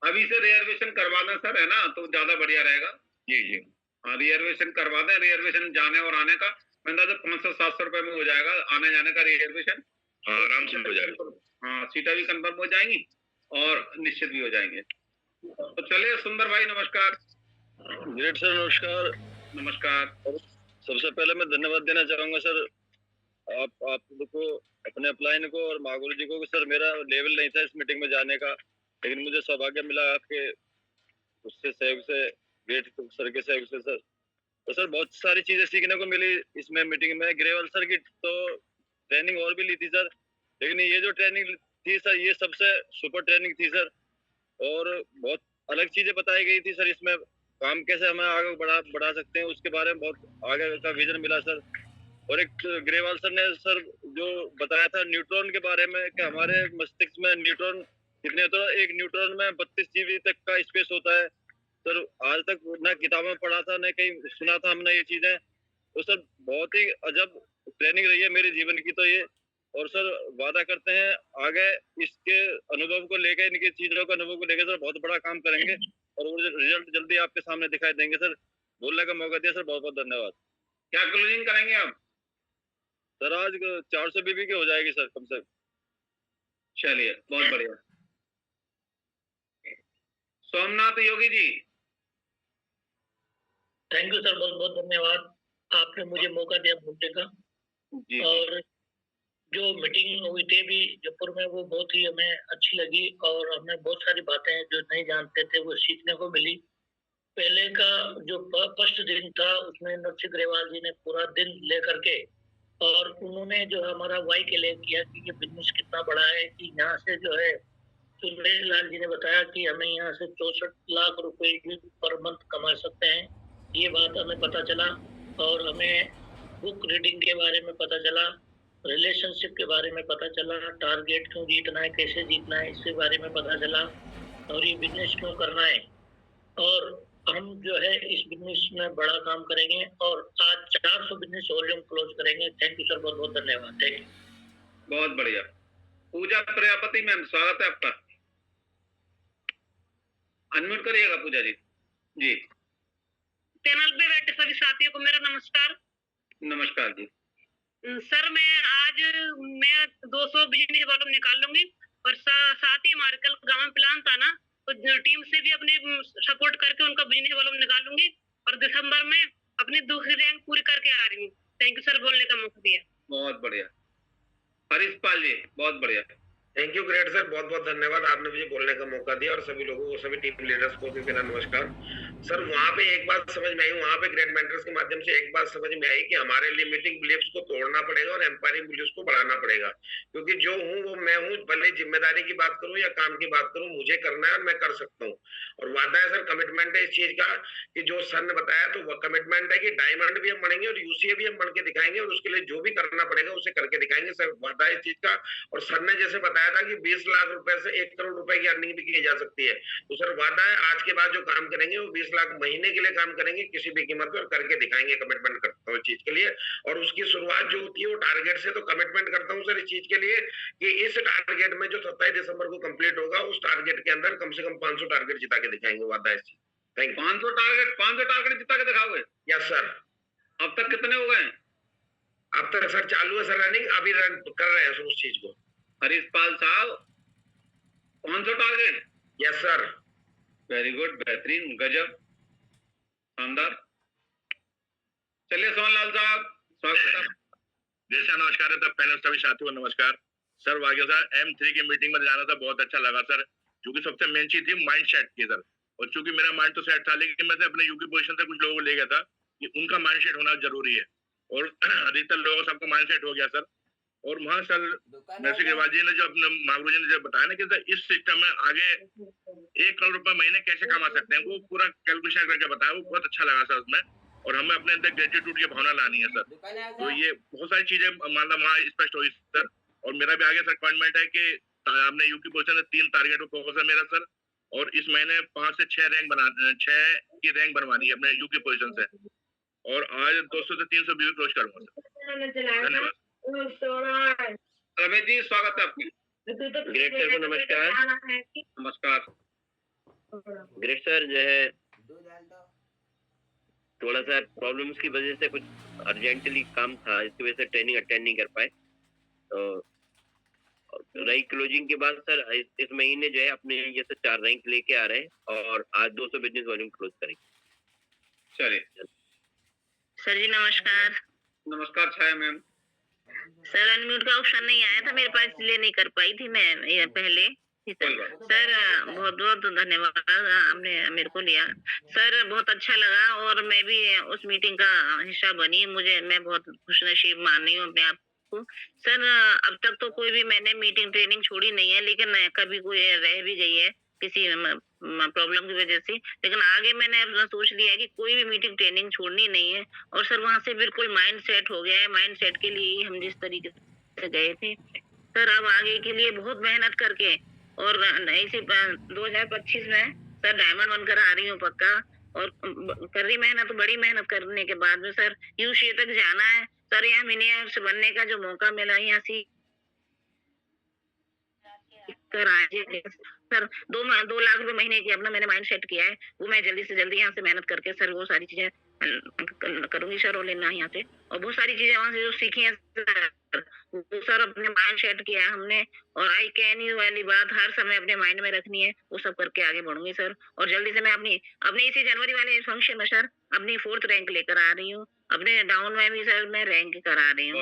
अभी से रिजर्वेशन करवा दें सर, है ना, तो ज्यादा बढ़िया रहेगा। जी जी हाँ, रिजर्वेशन करवा दें। रिजर्वेशन जाने और आने का मैंने तो 500-700 रुपए में हो जाएगा आने जाने का रिजर्वेशन। हाँ, आराम से हो जाएगा। हाँ, सीटें भी कंफर्म हो जाएंगी और निश्चित भी हो जाएंगे। तो चलिए सुंदर भाई नमस्कार। ग्रेट सर नमस्कार। नमस्कार। सबसे पहले मैं धन्यवाद देना चाहूंगा सर आप को, अपने अपलाइन को और मागुल जी को, कि सर मेरा लेवल नहीं था इस मीटिंग में जाने का, लेकिन मुझे सौभाग्य मिला आपके उससे सहयोग से, ग्रेट सर के सहयोग से सर। तो सर बहुत सारी चीजें सीखने को मिली इसमें मीटिंग में। ग्रेवाल सर की तो ट्रेनिंग और भी ली थी सर, लेकिन ये जो ट्रेनिंग थी सर ये सबसे सुपर ट्रेनिंग थी सर, और बहुत अलग चीजें बताई गई थी सर। इसमें काम कैसे हमें आगे बढ़ा सकते हैं उसके बारे में बहुत आगे का विजन मिला सर। और एक ग्रेवाल सर ने सर जो बताया था न्यूट्रॉन के बारे में, कि हमारे मस्तिष्क में न्यूट्रॉन कितने होते हैं, एक न्यूट्रॉन में 32 GB तक का स्पेस होता है सर। आज तक ना किताबों में पढ़ा था, न कहीं सुना था हमने ये चीजें। तो सर बहुत ही अजब ट्रेनिंग रही है मेरे जीवन की तो ये। और सर वादा करते हैं आगे इसके अनुभव को लेकर, इनकी चीजों के अनुभव को लेकर सर बहुत बड़ा काम करेंगे, और वो रिजल्ट जल्दी आपके सामने दिखाई देंगे सर। बोलने का मौका दिया सर, बहुत बहुत धन्यवाद। क्या क्लोजिंग करेंगे आप सर? आज 400 BB की हो जाएगी सर कम से कम। चलिए, बहुत बढ़िया। Somnath Yogi ji. Thank you sir, बहुत बहुत धन्यवाद, आपने मुझे मौका दिया बोलने का। जी। और जो मीटिंग हुई थी अभी जयपुर में वो बहुत ही हमें अच्छी लगी और हमें बहुत सारी बातें जो नहीं जानते थे वो सीखने को मिली। पहले का जो फर्स्ट दिन था उसमें नरसिंह ग्रेवाल जी ने पूरा दिन लेकर के और उन्होंने जो हमारा वाई के लिए किया कि ये बिजनेस कितना बड़ा है कि यहाँ से जो है सुरेश लाल जी ने बताया कि हमें यहाँ से 64 लाख रुपए भी पर मंथ कमा सकते हैं, ये बात हमें पता चला। और हमें बुक रीडिंग के बारे में पता चला, रिलेशनशिप के बारे में पता चला, टारगेट क्यों जीतना है, कैसे जीतना है, इसके बारे में पता चला और ये बिजनेस क्यों करना है। और हम जो है इस बिजनेस में बड़ा काम करेंगे और आज 400 बिजनेस वॉल्यूम क्लोज करेंगे। थैंक यू सर, बहुत बहुत धन्यवाद। Thank you. बहुत बढ़िया। पूजा प्रजापति मैम, स्वागत है आपका। अनम्यूट करिएगा पूजा जी। जी। पैनल पे बैठे सभी साथियों को मेरा नमस्कार। नमस्कार जी। सर मैं 200 बिजनेस वॉल्यूम निकाल लूंगी और साथ ही हमारे कल गांव में प्लान था ना, तो टीम से भी अपने सपोर्ट करके उनका बिजनेस वॉल्यूम निकाल लूंगी और दिसंबर में अपनी दूसरी रैंक पूरी करके आ रही हूँ। थैंक यू सर, बोलने का मौका दिया। बहुत बढ़िया। हरीश पाल जी, बहुत बढ़िया। थैंक यू ग्रेट सर, बहुत बहुत धन्यवाद, आपने मुझे बोलने का मौका दिया और सभी लोगों को, सभी टीम लीडर्स को भी मेरा नमस्कार। सर वहाँ पे एक बात समझ में आई, वहाँ पे ग्रेट मेंटर्स के माध्यम से एक बात समझ में आई कि हमारे लिमिटिंग बिलीफ्स को तोड़ना पड़ेगा और एम्पायरिंग बिलीफ्स को बढ़ाना पड़ेगा, क्योंकि जो हूँ वो मैं हूँ, भले जिम्मेदारी की बात करूँ या काम की बात करूँ, मुझे करना है और मैं कर सकता हूँ। और वादा है सर, कमिटमेंट है इस चीज का कि जो सर ने बताया तो वो कमिटमेंट है कि डायमंड भी हम बढ़ेंगे और यूसीए भी हम बढ़ के दिखाएंगे और उसके लिए जो भी करना पड़ेगा उसे करके दिखाएंगे सर, वादा है इस चीज का। और सर ने जैसे बताया था कि 20 लाख रुपए से 1 करोड़ रुपए की अर्निंग भी की जा सकती है, तो सर वादा है आज के बाद जो काम करेंगे वो 20 लाख महीने के लिए काम करेंगे किसी भी कीमत पर, करके दिखाएंगे। कमिटमेंट करता हूँ इस चीज के लिए। और उसकी शुरुआत जो होती है वो टारगेट से, तो कमिटमेंट करता हूँ सर इस चीज के लिए कि इस टारगेट में जो 27 दिसंबर को कंप्लीट होगा उस टारगेट के अंदर कम से कम 500 टारगेट जिता के दिखाएंगे, वादा है। Thank you. 500 टारगेट जिता के दिखाओगे? Yes sir. अब तक कितने हो गए? अब तक सर चालू है सर रनिंग, अभी रन कर रहे हैं सर उस चीज को। हरीश पाल साहब, 500 target? Yes sir. Very good, बेहतरीन, गजब, शानदार। चलिए सोनलाल साहब, स्वागत है। जैसा नमस्कार है, तब पैनल सभी साथियों को नमस्कार। सर वाकई सर M3 की मीटिंग में जाना था, बहुत अच्छा लगा सर, क्योंकि सबसे मेन चीज थी माइंड सेट की सर। और चूंकि मेरा माइंड तो सेट था, लेकिन मैं अपने यूकी पोजीशन से कुछ लोगों को ले गया था कि उनका माइंड सेट होना जरूरी है, और अधिकतर लोगों का सबका माइंड सेट हो गया सर। और वहाँ सर नरसिंह ग्रेवाल जी ने जो अपने मागरू जी ने जो बताया ना कि सर इस सिस्टम में आगे 1 करोड़ रुपए महीने कैसे कमा सकते हैं, वो पूरा कैलकुलेशन करके बताया, वो बहुत अच्छा लगा सर उसमें। और हमें अपने अंदर ग्रेटिट्यूड की भावना लानी है सर, तो ये बहुत सारी चीजें मतलब वहाँ स्पष्ट हुई सर। और मेरा भी आगे सर कमिटमेंट है कि हमने यूकी पोजीशन से 3 टारगेट पर फोकस है मेरा सर, और इस महीने 5 से 6 की रैंक बनवानी है अपने यूकी पोजीशन से, और आज 200 से 300 भी क्लोज करूंगा सर। धन्यवाद। रमेश जी, स्वागत है आपकी। ग्रेट सर को नमस्कार। नमस्कार। ग्रेट सर, जो है थोड़ा सा प्रॉब्लम्स की वजह से कुछ अर्जेंटली काम था, इसकी वजह से ट्रेनिंग अटेंड नहीं कर पाए। तो रैंक क्लोजिंग के बाद सर इस महीने जो है अपने ये से 4 रैंक लेके आ रहे हैं और आज 200 बिजनेस वॉल्यूम क्लोज करेंगे। चलिए सर जी नमस्कार। नमस्कार छाया मैम। सर अनम्यूट का ऑप्शन नहीं आया था मेरे पास, इसलिए नहीं कर पाई थी मैं ये पहले। सर बहुत बहुत धन्यवाद, आपने मेरे को लिया सर, बहुत अच्छा लगा और मैं भी उस मीटिंग का हिस्सा बनी। मैं बहुत खुशनसीब मान रही हूँ अपने आप को। सर अब तक तो कोई भी मैंने मीटिंग ट्रेनिंग छोड़ी नहीं है, लेकिन कभी कोई रह भी गई है किसी प्रॉब्लम की वजह से, लेकिन आगे मैंने अपना सोच लिया है कि कोई भी मीटिंग ट्रेनिंग छोड़नी नहीं है। और सर वहाँ से बिल्कुल माइंड सेट हो गया है, माइंड सेट के लिए हम जिस तरीके से गए थे सर, अब आगे के लिए बहुत मेहनत करके और इसी 2025 में सर डायमंड बनकर आ रही हूँ पक्का। और कर रही मेहनत, बड़ी मेहनत करने के बाद में सर यूसी तक जाना है सर। यहाँ मिनियर्स बनने का जो मौका मिला, यहाँ सीख कर आए सर 2 लाख रुपए महीने की अपना मैंने माइंड सेट किया है, वो मैं जल्दी से जल्दी यहाँ से मेहनत करके सर वो सारी चीजें करूंगी सर, और लेना यहाँ से, और बहुत सारी चीजें वहां से जो सीखी है सर, वो सर अपने माइंड सेट किया है हमने, और आई कैन यू वाली बात हर समय अपने माइंड में रखनी है, वो सब करके आगे बढ़ूंगी सर। और जल्दी से मैं अपनी इसी जनवरी वाले फंक्शन में सर अपनी 4th रैंक लेकर आ रही हूँ, अपने डाउन में भी सर मैं रैंक करा रही हूँ,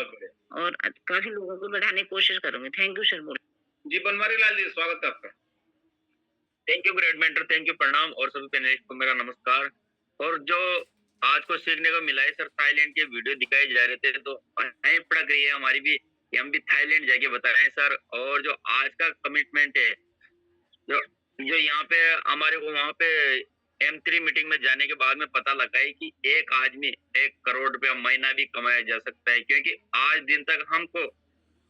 और काफी लोगों को बढ़ाने की कोशिश करूंगी। Thank you sir. बोल जी बनवारी लाल जी, स्वागत है आपका। Thank you great mentor, thank you, प्रणाम, और सभी पैनलिस्ट को मेरा नमस्कार। और जो आज को सीखने को मिला है सर, थाईलैंड के वीडियो दिखाए जा रहे थे तो पड़ गई है हमारी भी, हम भी थाईलैंड जाके बता रहे हैं सर। और जो आज का कमिटमेंट है, जो यहाँ पे हमारे को वहाँ पे M3 मीटिंग में जाने के बाद में पता लगा है कि एक आदमी 1 करोड़ रुपया महीना भी कमाया जा सकता है, क्योंकि आज दिन तक हमको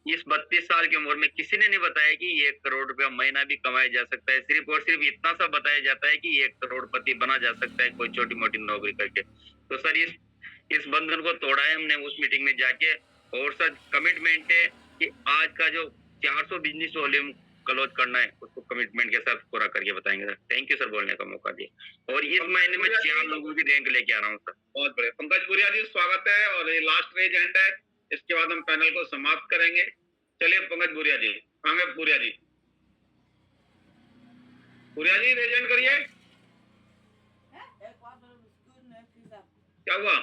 इस 32 साल की उम्र में किसी ने नहीं बताया कि 1 करोड़ रुपया महीना भी कमाया जा सकता है। सिर्फ और सिर्फ इतना सा बताया जाता है कि 1 करोड़पति बना जा सकता है कोई छोटी मोटी नौकरी करके। तो सर इस बंधन को तोड़ा है हमने उस मीटिंग में जाके, और सर कमिटमेंट है कि आज का जो 400 बिजनेस वॉल्यूम क्लोज करना है उसको कमिटमेंट के साथ पूरा करके बताएंगे सर। थैंक यू सर बोलने का मौका दिया, और इस महीने में 4 लोगों की रैंक लेके आ रहा हूँ सर। बहुत बढ़िया पंकज बुरिया जी, स्वागत है, और ये लास्ट रेज एंड है, इसके बाद हम पैनल को समाप्त करेंगे। चलिए पंकज बुरिया जी, आगे बुरिया जी, बुरिया जी रेज एंड करिए। क्या हुआ?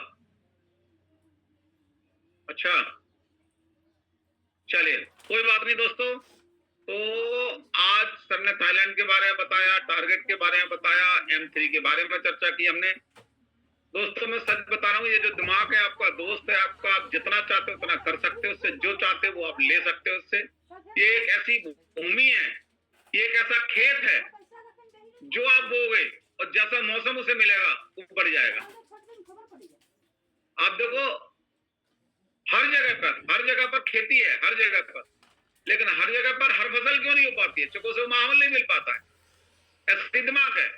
अच्छा चलिए कोई बात नहीं दोस्तों। तो आज सर ने थाईलैंड के बारे में बताया, टारगेट के बारे में बताया, M3 के बारे में चर्चा की हमने। दोस्तों मैं सच बता रहा हूँ, ये जो दिमाग है आपका, दोस्त है आपका, आप जितना चाहते हो उतना कर सकते हो उससे, जो चाहते हो वो आप ले सकते हो उससे। ये एक ऐसी भूमि है, ये एक ऐसा खेत है, जो आप बोगे और जैसा मौसम उसे मिलेगा वो बढ़ जाएगा। आप देखो हर जगह पर खेती है, हर जगह पर, लेकिन हर जगह पर हर फसल क्यों नहीं हो पाती है? चूंकि उसे माहौल नहीं मिल पाता है। ऐसा दिमाग है।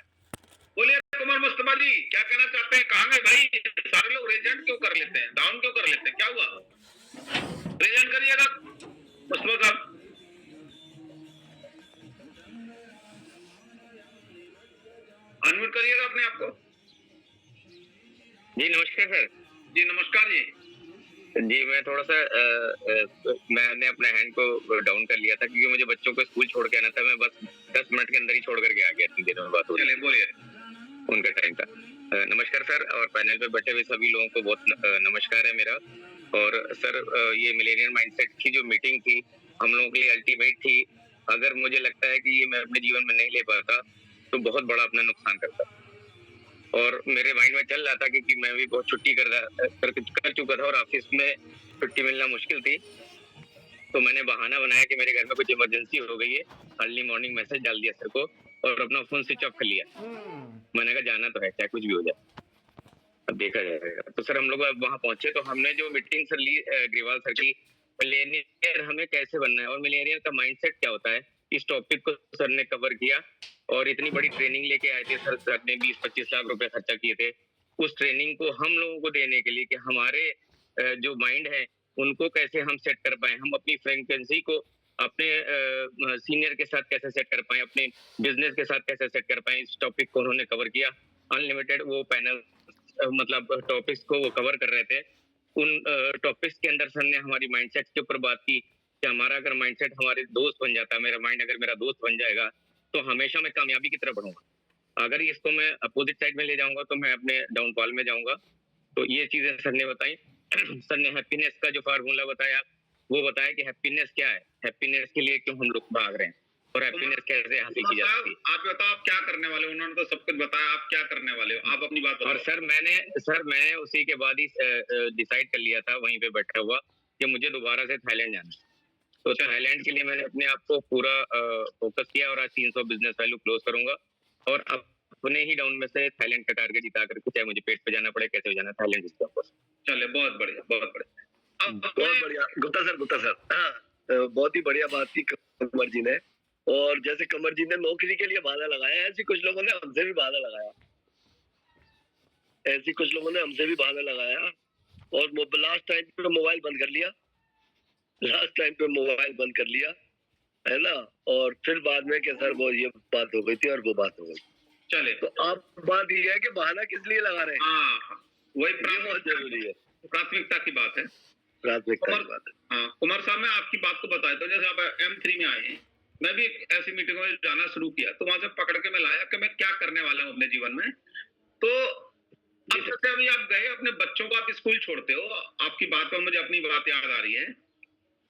बोलिए कुमार मुस्तफा जी, क्या कहना चाहते हैं? कहां गए भाई? सारे लोग रेजेंट क्यों कर लेते हैं, डाउन क्यों कर लेते हैं, क्या हुआ? रेजेंट करिएगा मुस्तफा साहब। अनम्यूट करिएगा अपने आप को। जी नमस्कार सर। जी नमस्कार जी। जी मैं थोड़ा सा मैंने अपने हैंड को डाउन कर लिया था क्योंकि मुझे बच्चों को स्कूल छोड़ के आना था। मैं बस 10 मिनट के अंदर ही छोड़ करके आ गया, इतनी देर में बात हो रही। बोलिए। उनका टाइम था। नमस्कार सर, और पैनल पे बैठे हुए सभी लोगों को बहुत नमस्कार है मेरा। और सर ये मिलेनियल माइंडसेट की जो मीटिंग थी हम लोगों के लिए अल्टीमेट थी। अगर मुझे लगता है कि ये मैं अपने जीवन में नहीं ले पाता तो बहुत बड़ा अपना नुकसान करता। और मेरे माइंड में चल रहा था क्योंकि मैं भी बहुत छुट्टी कर चुका था और ऑफिस में छुट्टी मिलना मुश्किल थी, तो मैंने बहाना बनाया कि मेरे घर में कुछ इमरजेंसी हो गई है। अर्ली मॉर्निंग मैसेज डाल दिया सर को और अपना फोन स्विच ऑफ कर लिया। मैंने कहा जाना तो है, चाहे कुछ भी हो जाए, अब देखा जाएगा। तो सर हम लोग अब वहाँ पहुंचे तो हमने जो मीटिंग सर ली ग्रेवाल सर की, मिलेनियर हमें कैसे बनना है और मिलेनियर का माइंडसेट क्या होता है, इस टॉपिक को सर ने कवर किया। और इतनी बड़ी ट्रेनिंग लेके आए थे सर, सर ने 20-25 लाख रुपए खर्चा किए थे उस ट्रेनिंग को हम लोगों को देने के लिए कि हमारे जो माइंड है उनको कैसे हम सेट कर पाए, हम अपनी फ्रीक्वेंसी को अपने सीनियर के साथ कैसे सेट कर पाए, अपने बिजनेस के साथ कैसे सेट कर पाए। इस टॉपिक को उन्होंने कवर किया। अनलिमिटेड वो पैनल मतलब टॉपिक्स को वो कवर कर रहे थे। उन टॉपिक्स के अंदर सर ने हमारी माइंडसेट के ऊपर बात की कि हमारा अगर माइंडसेट हमारे दोस्त बन जाता है, मेरा माइंड अगर मेरा दोस्त बन जाएगा तो हमेशा मैं कामयाबी की तरफ बढ़ूंगा। अगर इसको मैं अपोजिट साइड में ले जाऊंगा तो मैं अपने डाउनफॉल में जाऊंगा। तो ये चीजें सर ने बताई। सर ने हैप्पीनेस का जो फार्मूला बताया वो बताया कि हैप्पीनेस क्या है, हैप्पीनेस के लिए क्यों हम लोग भाग रहे हैं और हैप्पीनेस कैसे हासिल की जाती है। आप बताओ आप क्या करने वाले हो? उन्होंने तो सब कुछ बताया, आप क्या करने वाले हो? आप अपनी बात बताओ। और सर मैंने उसी के बाद ही डिसाइड कर लिया था वहीं पे बैठा हुआ कि मुझे दोबारा से थाईलैंड जाना है। तो थाईलैंड के लिए मैंने अपने आप को पूरा फोकस किया और आज 300 बिजनेस वैल्यू क्लोज करूंगा और अपने ही डाउन में से थाईलैंड का टारगेट जिता करके, चाहे मुझे पेट पे जाना पड़े, कैसे भी जाना, थाईलैंड जितना बस। चले बहुत बढ़िया, बहुत बढ़िया, बहुत बढ़िया। गुप्ता सर बहुत ही बढ़िया बात की कमर जी ने। और जैसे कमर जी ने नौकरी के लिए बहाना लगाया, ऐसे कुछ लोगों ने हमसे भी बहाना लगाया, ऐसे कुछ लोगों ने हमसे भी बहाना लगाया और लास्ट टाइम पे मोबाइल बंद कर लिया, लास्ट टाइम पे मोबाइल बंद कर लिया। है ना। और फिर बाद में क्या सर वो ये बात हो गई थी और वो बात हो गई। चले तो आप बात ये है कि बहाना किस लिए लगा रहे हैं? हाँ वही बहुत जरूरी है, प्राथमिकता की बात है। प्राथमिकता की बात है। हाँ कुमार साहब, मैं आपकी बात को बताया तो जैसे आप M3 में आए हैं, मैं भी एक ऐसी मीटिंग में जाना शुरू किया तो वहां से पकड़ के मैं लाया कि मैं क्या करने वाला हूँ अपने जीवन में। तो अब जैसे अभी आप गए अपने बच्चों को आप स्कूल छोड़ते हो, आपकी बात में मुझे अपनी बात याद आ रही है।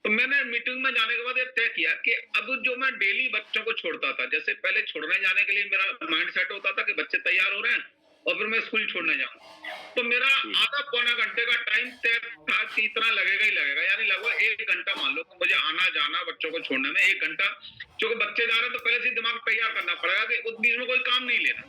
तो मैंने मीटिंग में जाने के बाद ये तय किया कि अब जो मैं डेली बच्चों को छोड़ता था, जैसे पहले छोड़ने जाने के लिए मेरा माइंड सेट होता था कि बच्चे तैयार हो रहे हैं और फिर मैं स्कूल छोड़ने जाऊं, तो मेरा आधा पौना घंटे का टाइम तय था कि इतना लगेगा ही लगेगा, यानी लगभग 1 घंटा मान लो कि मुझे आना जाना बच्चों को छोड़ने में 1 घंटा। क्योंकि बच्चे जा रहे हैं तो पहले से दिमाग तैयार करना पड़ेगा कि उस बीच में कोई काम नहीं लेना।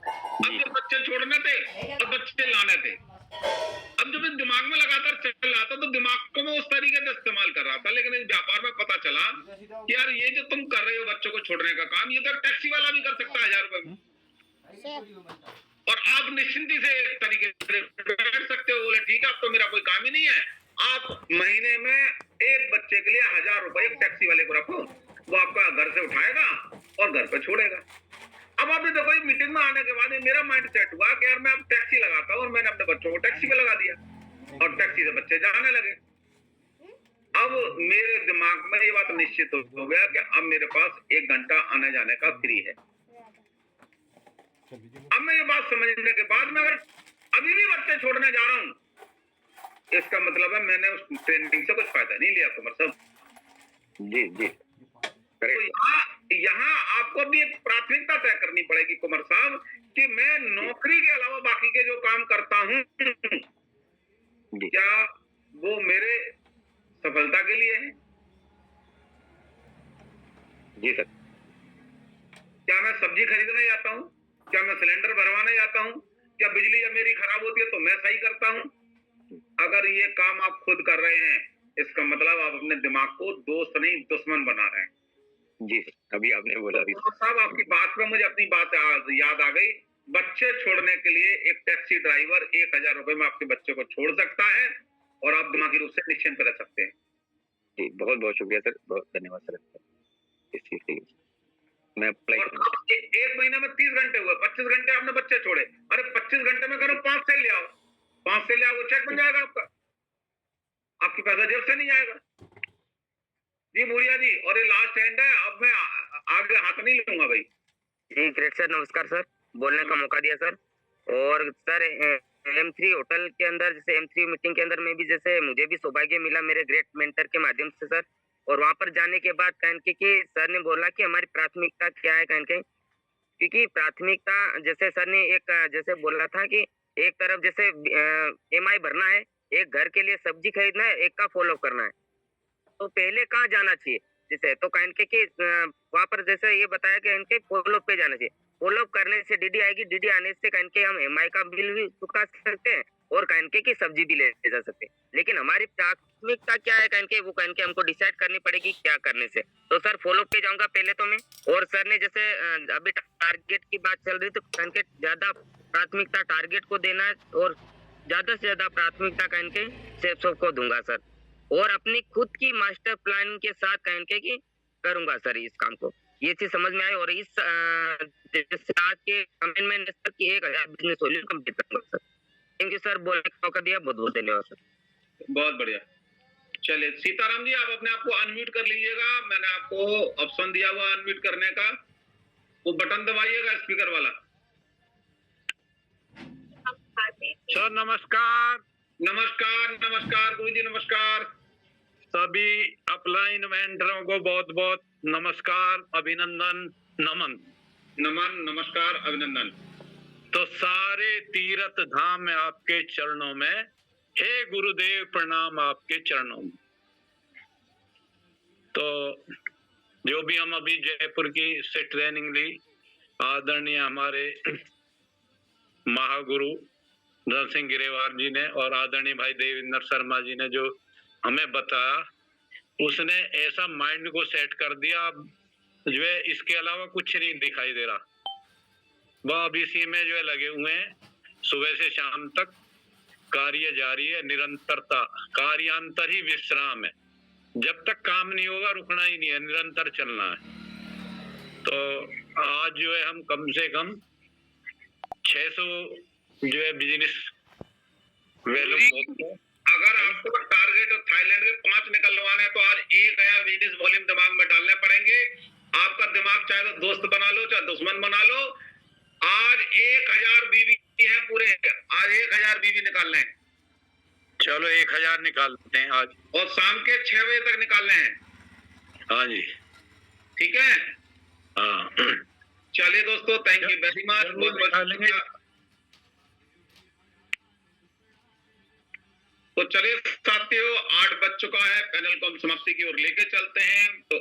अब जब बच्चे छोड़ने थे और बच्चे लाने थे, अब जब इस दिमाग में लगातार चल रहा था तो दिमाग को मैं उस तरीके से इस्तेमाल कर रहा था। लेकिन इस व्यापार में पता चला कि यार ये जो तुम कर रहे हो बच्चों को छोड़ने का काम, ये तो टैक्सी वाला भी कर सकता है 1000 रुपए में, और आप निश्चिंती से एक तरीके से बैठ सकते हो। बोले ठीक है अब तो मेरा कोई काम ही नहीं है, आप महीने में एक बच्चे के लिए 1000 रुपए एक टैक्सी वाले को रखो, वो आपका घर से उठाएगा और घर पे छोड़ेगा। अब आप देखो मीटिंग में आने के बाद मेरा माइंड सेट हुआ कि यार मैं अब टैक्सी लगाता हूँ, और मैंने अपने बच्चों को टैक्सी पे लगा दिया और टैक्सी से बच्चे जाने लगे। अब मेरे दिमाग में ये बात निश्चित हो गया कि अब मेरे पास 1 घंटा आने जाने का फ्री है। अब मैं ये बात समझने के बाद मैं अगर अभी भी बच्चे छोड़ने जा रहा हूँ, इसका मतलब है मैंने उस ट्रेनिंग से कुछ फायदा नहीं लिया कुमार साहब। जी जी। तो यहाँ आपको भी एक प्राथमिकता तय करनी पड़ेगी कुमार साहब कि मैं नौकरी के अलावा बाकी के जो काम करता हूँ क्या वो मेरे सफलता के लिए है? जी सर। क्या मैं सब्जी खरीदने जाता हूँ? क्या मैं सिलेंडर भरवाने जाता हूँ? क्या बिजली जब मेरी खराब होती है तो मैं सही करता हूँ? अगर ये काम आप खुद कर रहे हैं, इसका मतलब आप अपने दिमाग को दोस्त नहीं दुश्मन बना रहे हैं। जी सर, अभी आपने बोला भी साहब आपकी बात में मुझे अपनी बात याद आ गई। बच्चे छोड़ने के लिए एक टैक्सी ड्राइवर 1000 रुपए में आपके बच्चे को छोड़ सकता है और आप दिमागी रूप से निश्चिंत रह सकते हैं। जी बहुत बहुत शुक्रिया सर, बहुत धन्यवाद सर इस चीज के लिए। मैं अप्लाई करूंगा। 1 महीने में 30 घंटे हुए, 25 घंटे आपने बच्चे छोड़े। अरे 25 घंटे में करो 5 सेल ले आओ, 5 सेल ले आओ, चेक बन जाएगा आपका, आपकी पैसा जेब से नहीं जाएगा। जी भूरिया जी, और ये लास्ट एंड है, अब मैं आगे हाथ नहीं लूंगा भाई। जी ग्रेट सर, नमस्कार सर, बोलने का मौका दिया सर। और सर M3 होटल के अंदर जैसे M3 मीटिंग के अंदर में भी जैसे मुझे भी सौभाग्य मिला मेरे ग्रेट मेंटर के माध्यम से सर। और वहां पर जाने के बाद कहन के कि सर ने बोला कि हमारी प्राथमिकता क्या है कहन के, क्योंकि प्राथमिकता जैसे सर ने एक जैसे बोला था कि एक तरफ जैसे EMI भरना है, एक घर के लिए सब्जी खरीदना है, एक का फॉलो करना है, तो पहले कहाँ जाना चाहिए जैसे, तो कहन के कि वहां पर जैसे ये बताया कि इनके फॉलो पे जाना चाहिए। फॉलो करने से डीडी आएगी, डीडी आने से कहन के हम EMI का बिल भी चुका सकते हैं और कहन के कि सब्जी भी ले जा सकते हैं। लेकिन हमारी प्राथमिकता क्या है कहन के, वो कहन के हमको डिसाइड करनी पड़ेगी क्या करने से। तो सर फॉलो पे जाऊंगा पहले तो मैं। और सर ने जैसे अभी टारगेट की बात चल रही तो कहन के ज्यादा प्राथमिकता टारगेट को देना है और ज्यादा से ज्यादा प्राथमिकता कहन के सेल्स को दूंगा सर, और अपनी खुद की मास्टर प्लानिंग के साथ कहन के कि करूंगा सर इस काम को। ये चीज समझ में आए और इस जैसे आज के कमेंटमेंट सर की 1000 बिजनेस सॉल्यूशन कंप्लीट करूंगा सर। थैंक यू सर, बोलने का मौका दिया, बहुत बहुत धन्यवाद सर। बहुत बढ़िया। चलिए सीताराम जी, आप अपने आप को अनम्यूट कर लीजिएगा। मैंने आपको ऑप्शन दिया हुआ अनम्यूट करने का, वो बटन दबाइएगा स्पीकर वाला। सर नमस्कार। नमस्कार नमस्कार गुरु जी, नमस्कार। सभी अपलाइन मेंटरों को बहुत बहुत नमस्कार, अभिनंदन, नमन। नमन, नमस्कार, अभिनंदन। तो सारे तीर्थ धाम में आपके चरणों में, हे गुरुदेव प्रणाम आपके चरणों में। तो जो भी हम अभी जयपुर की से ट्रेनिंग ली, आदरणीय हमारे महागुरु नरसिंह गिरेवार जी ने और आदरणीय भाई देवेंद्र शर्मा जी ने जो हमें बताया, उसने ऐसा माइंड को सेट कर दिया जो है इसके अलावा कुछ नहीं दिखाई दे रहा। वह अब इसी में जो है लगे हुए हैं, सुबह से शाम तक कार्य जारी है, निरंतरता, कार्यांतर ही विश्राम है। जब तक काम नहीं होगा रुकना ही नहीं है, निरंतर चलना है। तो आज जो है हम कम से कम 600 जो है बिजनेस वैल्यू, अगर आपको टारगेट थाईलैंड के 5 निकलवाने हैं तो आज 1000 बिजनेस वॉल्यूम दिमाग में डालने पड़ेंगे। आपका दिमाग चाहे तो दोस्त बना लो चाहे दुश्मन बना लो, आज 1000 बीवी है पूरे, आज 1000 बीवी निकालने हैं। चलो 1000 निकालते हैं आज, और शाम के 6 बजे तक निकालने हैं। हाँ जी, ठीक है। हाँ चलिए दोस्तों, थैंक यू वेरी मच, बहुत बहुत। तो चलिए साथियों, 8 बज चुका है, पैनल को हम समाप्ति की ओर लेके चलते हैं। तो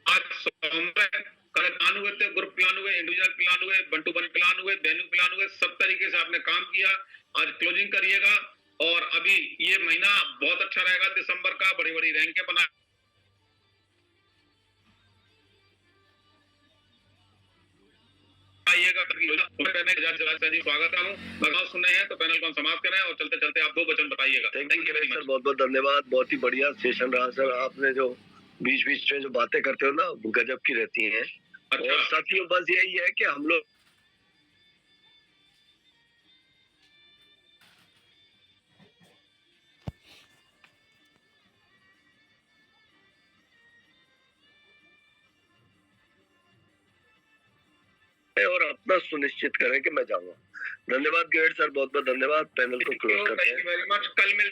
आज सोमवार, कल प्लान हुए थे, ग्रुप प्लान हुए, इंडिविजुअल प्लान हुए, 1 to 1 प्लान हुए, वेन्यू प्लान हुए, सब तरीके से आपने काम किया। आज क्लोजिंग करिएगा और अभी ये महीना बहुत अच्छा रहेगा दिसंबर का, बड़ी बड़ी रैंकें बना आइएगा। स्वागत है, मैं सुन रहे हैं तो पैनल को हम समाप्त करें और चलते चलते आप 2 वचन बताइएगा। थैंक यू सर, बहुत बहुत धन्यवाद। बहुत ही बढ़िया सेशन रहा सर। आपने जो बीच बीच में जो बातें करते हो ना, गजब की रहती हैं। अच्छा। और साथियों बस यही है कि हम लोग और अपना सुनिश्चित करें कि मैं जाऊंगा। धन्यवाद ग्रेट सर, बहुत बहुत धन्यवाद। पैनल को क्लोज करते हैं। थैंक यू वेरी मच, कल मिल